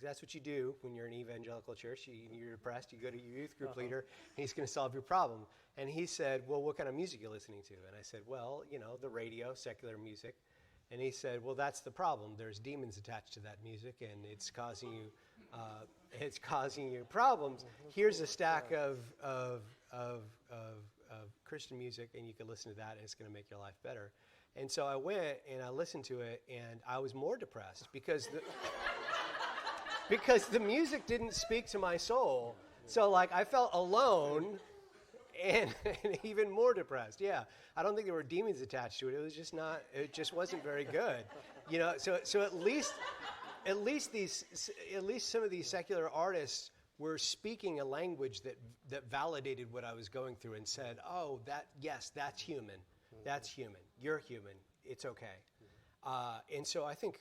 That's what you do when you're in evangelical church. You're depressed, you go to your youth group leader, and he's going to solve your problem. And he said, well, what kind of music are you listening to? And I said, well, the radio, secular music. And he said, well, that's the problem. There's demons attached to that music, and it's causing you problems. Here's a stack of Christian music, and you can listen to that, and it's going to make your life better. And so I went and I listened to it, and I was more depressed because the music didn't speak to my soul. So I felt alone and even more depressed. Yeah, I don't think there were demons attached to it. It was just not. It just wasn't very good. So at least at least some of these secular artists were speaking a language that validated what I was going through and said, "Oh, that's human. That's human. You're human. It's okay." And so I think,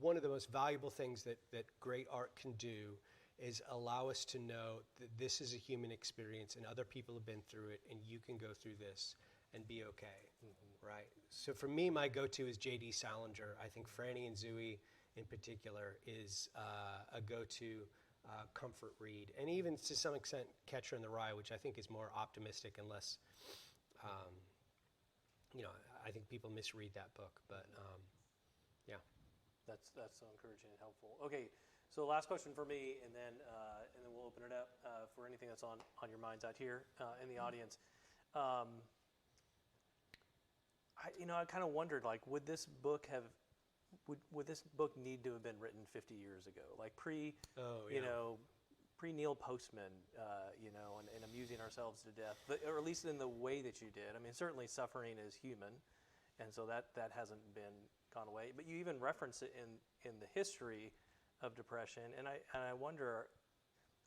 one of the most valuable things that great art can do is allow us to know that this is a human experience and other people have been through it, and you can go through this and be okay, right? So for me, my go-to is J.D. Salinger. I think Franny and Zooey in particular is a go-to comfort read. And even to some extent, Catcher in the Rye, which I think is more optimistic and less, I think people misread that book. But, yeah. That's so encouraging and helpful. Okay, so last question for me, and then we'll open it up for anything that's on your minds out here in the audience. I kind of wondered, like, would this book need to have been written 50 years ago, like pre Neil Postman, and amusing ourselves to death, or at least in the way that you did. I mean, certainly suffering is human, and so that hasn't been gone away. But you even reference it in the history of depression, and I wonder,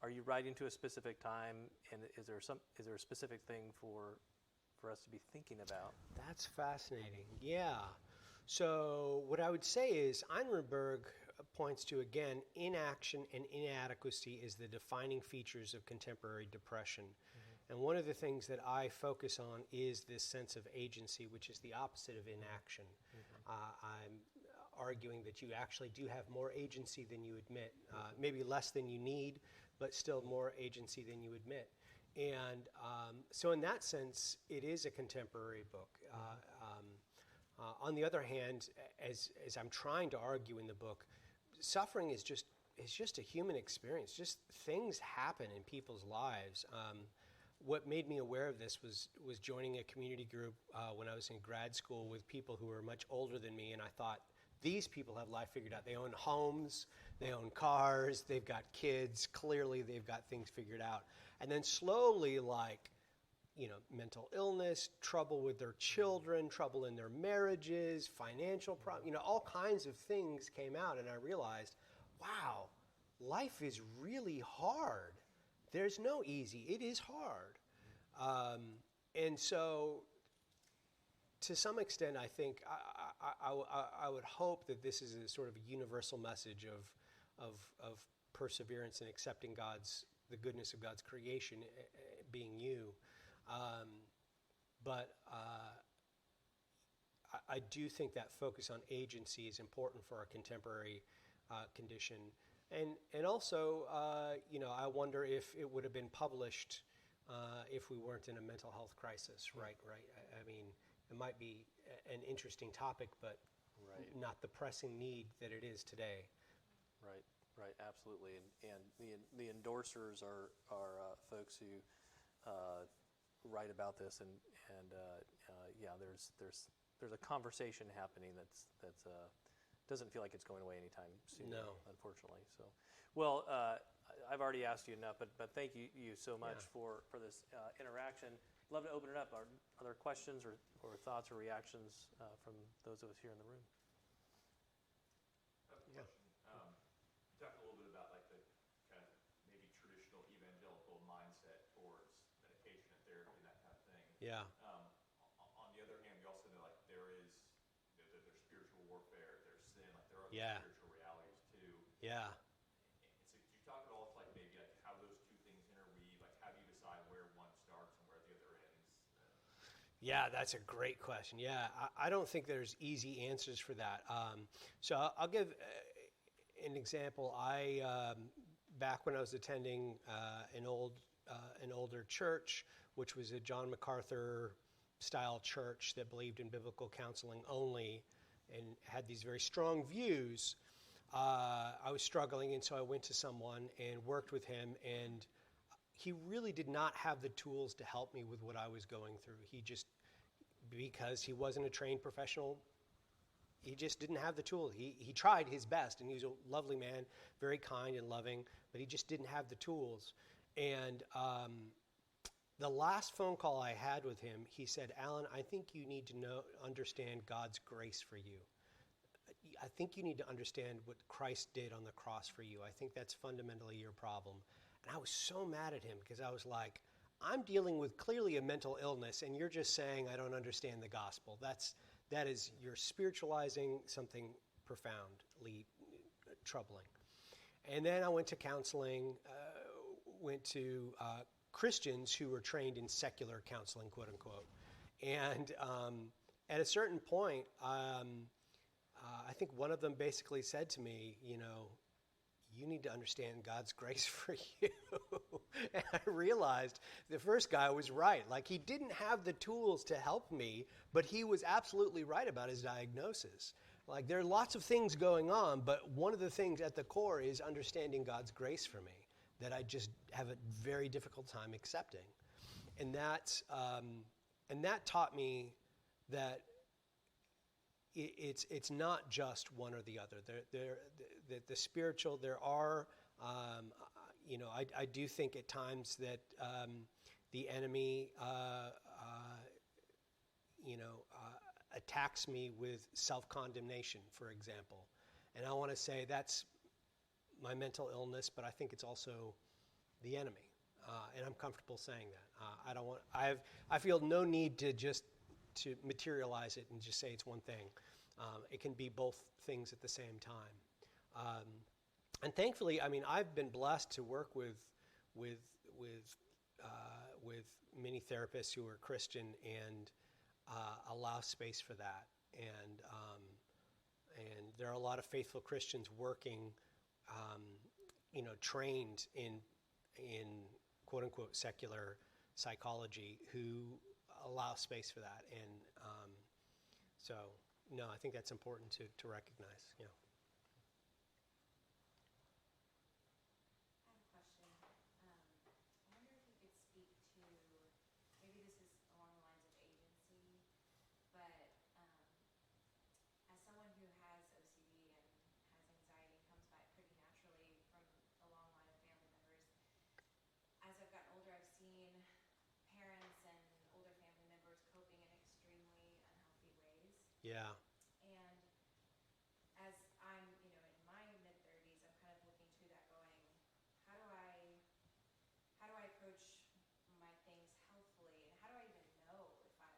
are you writing to a specific time, and is there a specific thing for us to be thinking about? That's fascinating. Yeah. So what I would say is Einrenberg points to, again, inaction and inadequacy is the defining features of contemporary depression. And one of the things that I focus on is this sense of agency, which is the opposite of inaction. I'm arguing that you actually do have more agency than you admit, maybe less than you need, but still more agency than you admit. And so in that sense, it is a contemporary book. On the other hand, as I'm trying to argue in the book, suffering is just a human experience. Just things happen in people's lives. What made me aware of this was joining a community group when I was in grad school with people who were much older than me, and I thought, these people have life figured out. They own homes, they own cars, they've got kids. Clearly, they've got things figured out. And then slowly, mental illness, trouble with their children, trouble in their marriages, financial problems, all kinds of things came out, and I realized, wow, life is really hard. There's no easy. It is hard. And so, to some extent, I think I would hope that this is a sort of a universal message of perseverance and accepting the goodness of God's creation, being you. But I do think that focus on agency is important for our contemporary condition. And also, I wonder if it would have been published if we weren't in a mental health crisis, right? I mean, it might be an interesting topic, but not the pressing need that it is today. Right, absolutely. And the endorsers are folks who write about this, and there's a conversation happening that's doesn't feel like it's going away anytime soon. No, unfortunately. So, well, I've already asked you enough, but thank you so much for this interaction. Love to open it up. Are there questions or thoughts or reactions from those of us here in the room? Yeah. Talk a little bit about like the kind of maybe traditional evangelical mindset towards medication and therapy and that kind of thing. Yeah. On the other hand, we also know like there's spiritual warfare, there's sin, like there are spiritual realities too. Yeah. And so could you talk at all to like maybe like how those two things interweave? Like how do you decide where one starts and where the other ends? Yeah, that's a great question. Yeah, I don't think there's easy answers for that. So I'll give an example. Back when I was attending an older church, which was a John MacArthur style church that believed in biblical counseling only and had these very strong views, I was struggling, and so I went to someone and worked with him, and he really did not have the tools to help me with what I was going through. Because he wasn't a trained professional, he just didn't have the tools. He tried his best, and he was a lovely man, very kind and loving, but he just didn't have the tools. And the last phone call I had with him, he said, "Alan, I think you need to understand God's grace for you. I think you need to understand what Christ did on the cross for you. I think that's fundamentally your problem. And I was so mad at him because I was like, I'm dealing with clearly a mental illness, and you're just saying I don't understand the gospel. That is, you're spiritualizing something profoundly troubling. And then I went to counseling, went to Christians who were trained in secular counseling, quote unquote. And at a certain point, I think one of them basically said to me, you need to understand God's grace for you. And I realized the first guy was right. Like, he didn't have the tools to help me, but he was absolutely right about his diagnosis. Like, there are lots of things going on, but one of the things at the core is understanding God's grace for me that I just have a very difficult time accepting. And that taught me that it's not just one or the other. The spiritual, there are, I do think at times that the enemy, attacks me with self-condemnation, for example. And I want to say that's my mental illness, but I think it's also the enemy. And I'm comfortable saying that. I feel no need to materialize it and just say it's one thing. It can be both things at the same time. And thankfully, I've been blessed to work with many therapists who are Christian and allow space for that. And there are a lot of faithful Christians working, trained in quote unquote secular psychology who allow space for that. And so, no, I think that's important to recognize. I have a question. I wonder if you could speak to, maybe this is along the lines of agency, but as someone who has OCD and has anxiety, comes by it pretty naturally from a long line of family members. As I've gotten older, I've seen parents and older family members coping in extremely unhealthy ways. Yeah. And as I'm, in my mid-30s, I'm kind of looking to that going, how do I approach my things healthfully, and how do I even know if I'm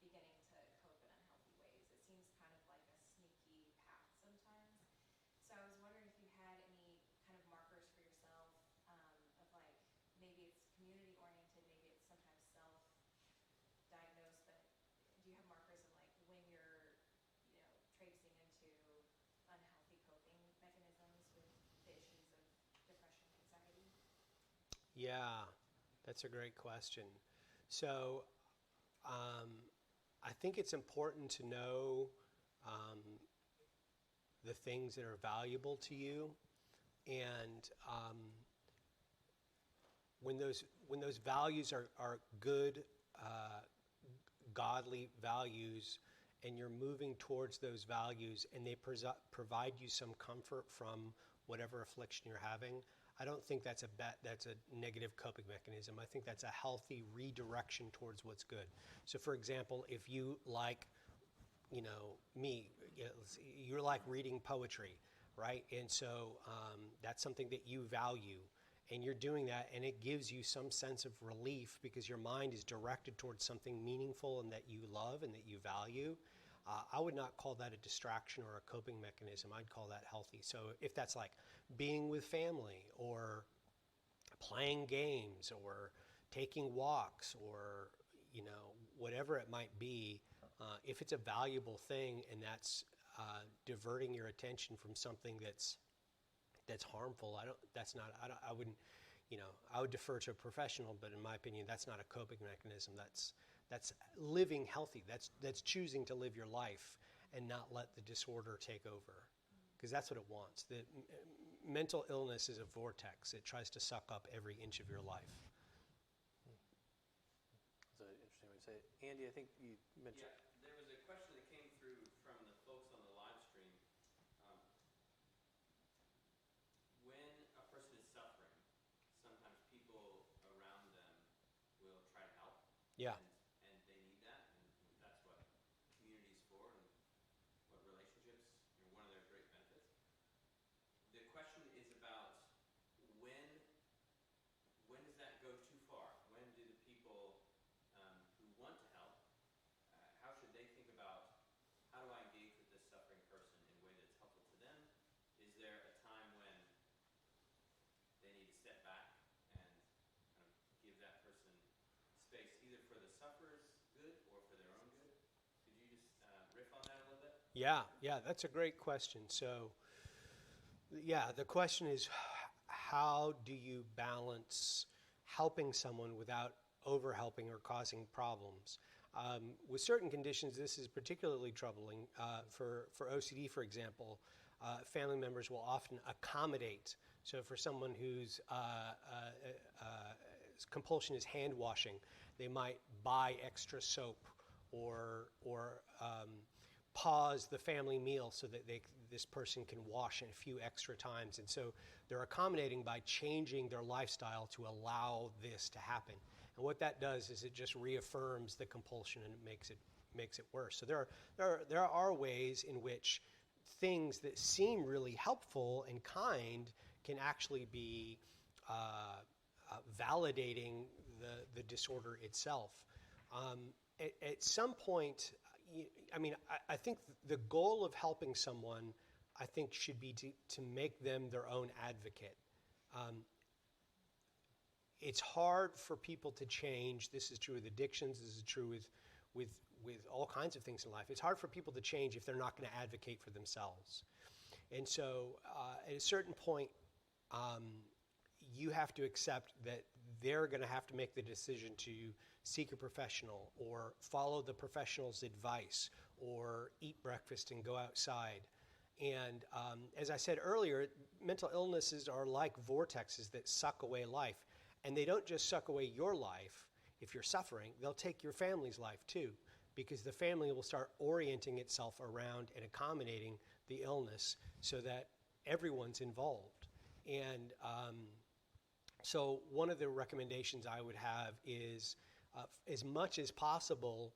beginning to cope in unhealthy ways? It seems kind of like a sneaky path sometimes. So I was wondering if you had any kind of markers for yourself, of like, maybe it's community oriented, maybe it's sometimes self-diagnosed, but do you have markers of like when you're, traipsing into unhealthy coping mechanisms with the issues of depression and anxiety? Yeah, that's a great question. So I think it's important to know the things that are valuable to you. And when those values are good, godly values, and you're moving towards those values and they provide you some comfort from whatever affliction you're having, I don't think that's a negative coping mechanism. I think that's a healthy redirection towards what's good. So for example, if you like, you're like reading poetry, right? And so that's something that you value. And you're doing that, and it gives you some sense of relief because your mind is directed towards something meaningful and that you love and that you value. I would not call that a distraction or a coping mechanism. I'd call that healthy. So if that's like being with family or playing games or taking walks or, whatever it might be, if it's a valuable thing and that's diverting your attention from something that's harmful, I wouldn't, I would defer to a professional, but in my opinion, that's not a coping mechanism. That's living healthy. That's choosing to live your life and not let the disorder take over, because that's what it wants. The mental illness is a vortex. It tries to suck up every inch of your life. That's an interesting way to say it. Andy, I think you mentioned. Yeah, there was a question that came through from the folks on the live stream. When a person is suffering, sometimes people around them will try to help. Yeah. And they need that, and that's what community is for, and what relationships. One of sufferer's good or for their own good? Could you just riff on that a little bit? Yeah, that's a great question. So, yeah, the question is, how do you balance helping someone without over-helping or causing problems? With certain conditions, this is particularly troubling. For OCD, for example, family members will often accommodate. So for someone whose compulsion is hand washing, they might buy extra soap or pause the family meal so that this person can wash a few extra times. And so they're accommodating by changing their lifestyle to allow this to happen. And what that does is it just reaffirms the compulsion and it makes it worse. So there are ways in which things that seem really helpful and kind can actually be validating the disorder itself. At some point, I think the goal of helping someone, I think, should be to make them their own advocate. It's hard for people to change. This is true with addictions. This is true with all kinds of things in life. It's hard for people to change if they're not going to advocate for themselves. And so at a certain point, you have to accept that they're going to have to make the decision to seek a professional or follow the professional's advice or eat breakfast and go outside. And as I said earlier, mental illnesses are like vortexes that suck away life. And they don't just suck away your life if you're suffering, they'll take your family's life too, because the family will start orienting itself around and accommodating the illness so that everyone's involved. And so one of the recommendations I would have is, as much as possible,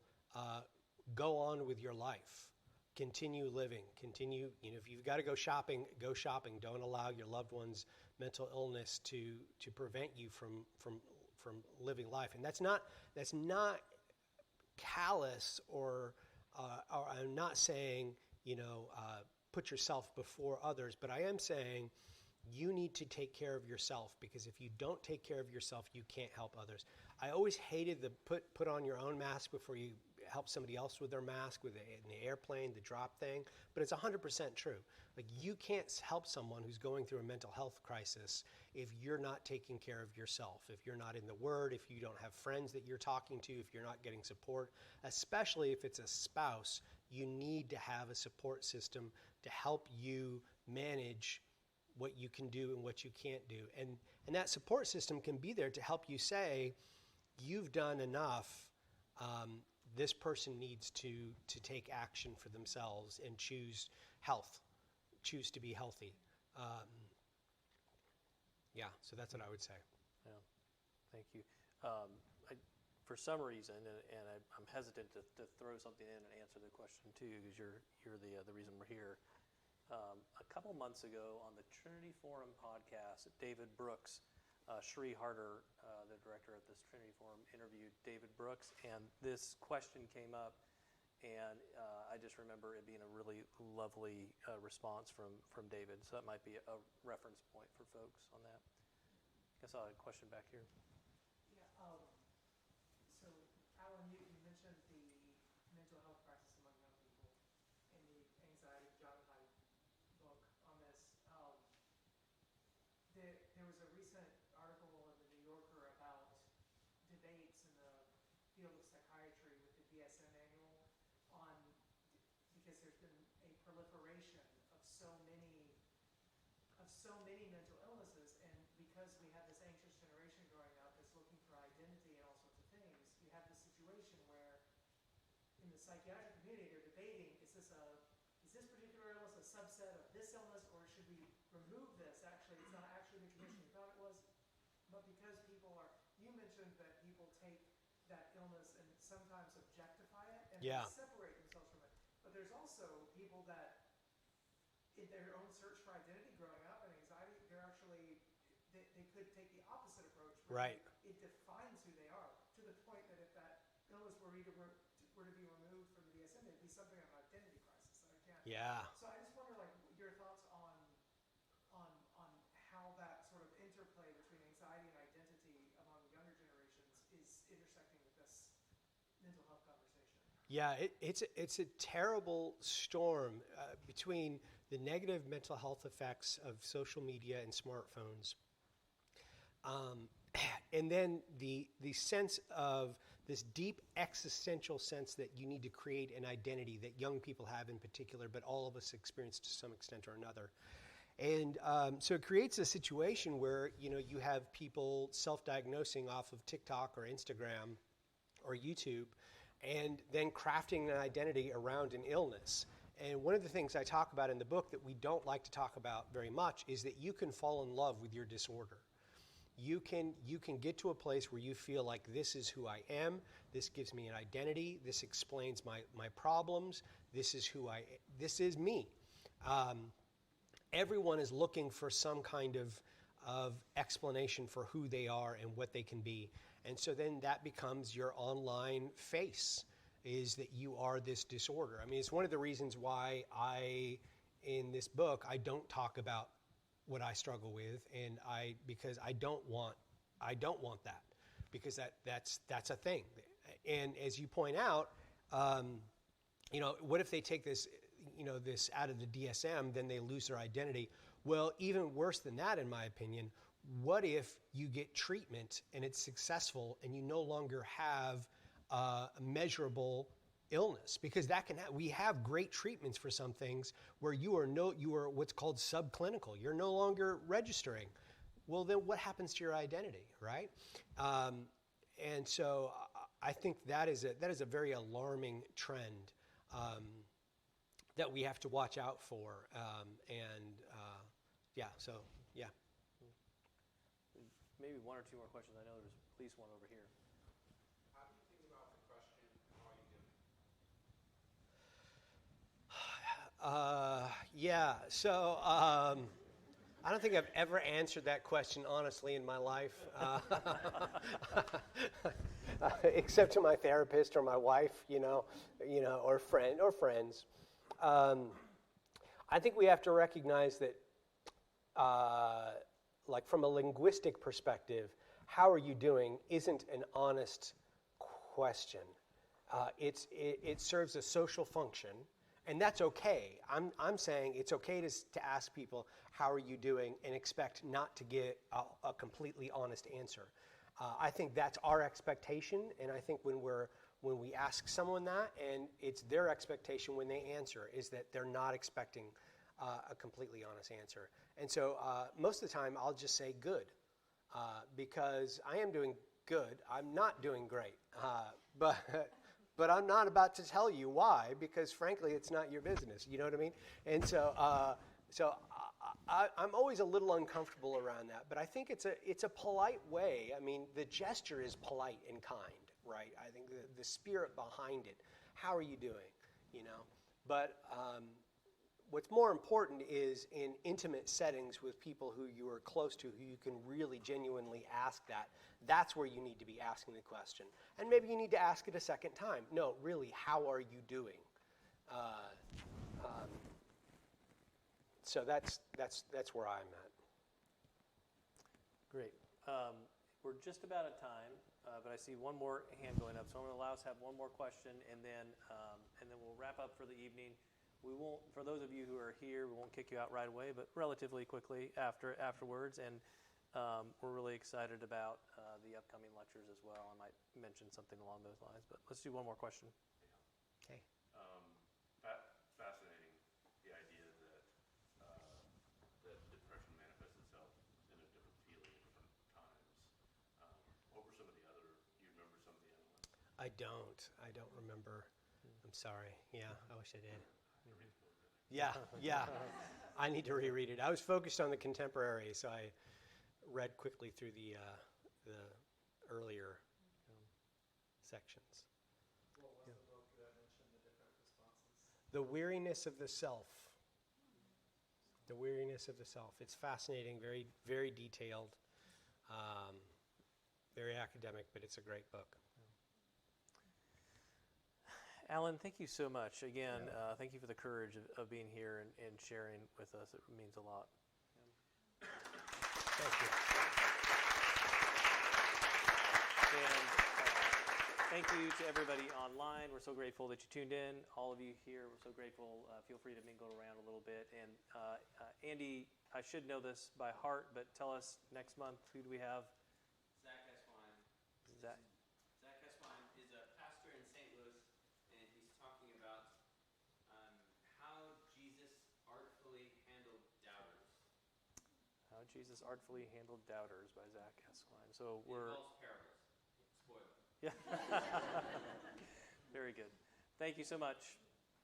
go on with your life. Continue living. Continue, if you've got to go shopping, go shopping. Don't allow your loved one's mental illness to prevent you from living life. And that's not callous or I'm not saying, put yourself before others, but I am saying you need to take care of yourself, because if you don't take care of yourself, you can't help others. I always hated the put on your own mask before you help somebody else with their mask, in the airplane, the drop thing, but it's 100% true. Like, you can't help someone who's going through a mental health crisis if you're not taking care of yourself, if you're not in the Word, if you don't have friends that you're talking to, if you're not getting support, especially if it's a spouse. You need to have a support system to help you manage what you can do and what you can't do. And that support system can be there to help you say, you've done enough. This person needs to take action for themselves and choose health, choose to be healthy. So that's what I would say. Yeah, thank you. For some reason, and I'm hesitant to throw something in and answer the question too, because you're the reason we're here. A couple months ago on the Trinity Forum podcast, David Brooks, Sheree Harder, the director of this Trinity Forum, interviewed David Brooks, and this question came up, and I just remember it being a really lovely response from David. So that might be a reference point for folks on that. I saw a question back here. Yeah. So, Alan, you mentioned the mental health crisis among young people and the anxiety. John and I book on this. There was a recent article in the New Yorker about debates in the field of psychiatry with the DSM manual because there's been a proliferation of so many mental illnesses, and because we have this anxious generation growing up that's looking for identity and all sorts of things, you have this situation where in the psychiatric community they're debating, is this particular illness a subset of this illness, or should we remove this? Actually, it's not actually the condition we thought it was. But because you mentioned that people take that illness and sometimes objectify it and separate themselves from it. But there's also people that, in their own search for identity growing up and anxiety, they could take the opposite approach. Right. It defines who they are, to the point that if that illness were to be removed from the DSM, it'd be something of an identity crisis that I can't. Yeah. So I just wonder, your thoughts on how that sort of interplay between anxiety and identity among younger generations is intersecting with this mental health conversation. Yeah, it's a terrible storm between the negative mental health effects of social media and smartphones, and then the sense of this deep existential sense that you need to create an identity that young people have in particular, but all of us experience to some extent or another. And so it creates a situation where you have people self-diagnosing off of TikTok or Instagram or YouTube, and then crafting an identity around an illness. And one of the things I talk about in the book that we don't like to talk about very much is that you can fall in love with your disorder. You can get to a place where you feel like this is who I am, this gives me an identity, this explains my problems, this is me. Everyone is looking for some kind of explanation for who they are and what they can be. And so then that becomes your online face, is that you are this disorder. I mean, it's one of the reasons why in this book, I don't talk about what I struggle with, because I don't want that, because that's a thing. And as you point out, what if they take this out of the DSM, then they lose their identity? Well, even worse than that, in my opinion, what if you get treatment and it's successful and you no longer have a measurable illness? Because we have great treatments for some things where you are what's called subclinical. You're no longer registering. Well, then what happens to your identity, right? And so I think that is a very alarming trend that we have to watch out for. Yeah. Maybe one or two more questions. I know there's at least one over here. How do you think about the question, how are you doing? Yeah, so I don't think I've ever answered that question honestly in my life, except to my therapist or my wife, or friends. I think we have to recognize that, like from a linguistic perspective, how are you doing isn't an honest question. It serves a social function, and that's okay. I'm saying it's okay to ask people, how are you doing, and expect not to get a completely honest answer. I think that's our expectation, and I think when we ask someone that, and it's their expectation when they answer, is that they're not expecting a completely honest answer. And so most of the time I'll just say good, because I am doing good. I'm not doing great, but I'm not about to tell you why, because frankly it's not your business. You know what I mean? And so I'm always a little uncomfortable around that, but I think it's a polite way. I mean, the gesture is polite and kind, right? I think the spirit behind it. How are you doing? But what's more important is in intimate settings with people who you are close to, who you can really genuinely ask that. That's where you need to be asking the question. And maybe you need to ask it a second time. No, really, how are you doing? So that's where I'm at. Great. We're just about at time, but I see one more hand going up, so I'm going to allow us to have one more question, and then we'll wrap up for the evening. We won't, for those of you who are here, we won't kick you out right away, but relatively quickly afterwards. And we're really excited about the upcoming lectures as well. I might mention something along those lines, but let's do one more question. Okay. Fascinating, the idea that depression manifests itself in a different feeling at different times. What were some of the other? Do you remember some of the other ones? I don't remember. I'm sorry. Yeah, I wish I did. Yeah. I need to reread it. I was focused on the contemporary, so I read quickly through the earlier sections. What was the book that mentioned the different responses? The Weariness of the Self. The Weariness of the Self. It's fascinating, very, very detailed, very academic, but it's a great book. Alan, thank you so much. Again, thank you for the courage of being here and sharing with us. It means a lot. Thank you. Thank you to everybody online. We're so grateful that you tuned in. All of you here, we're so grateful. Feel free to mingle around a little bit. And Andy, I should know this by heart, but tell us next month, who do we have? Zach Eswine. Zach. Zach Eswine is a pastor in St. Louis, and he's talking about how Jesus artfully handled doubters. How Jesus artfully handled doubters by Zach Eswine. So It we're involves parables. Spoiler. yeah. Very good. Thank you so much.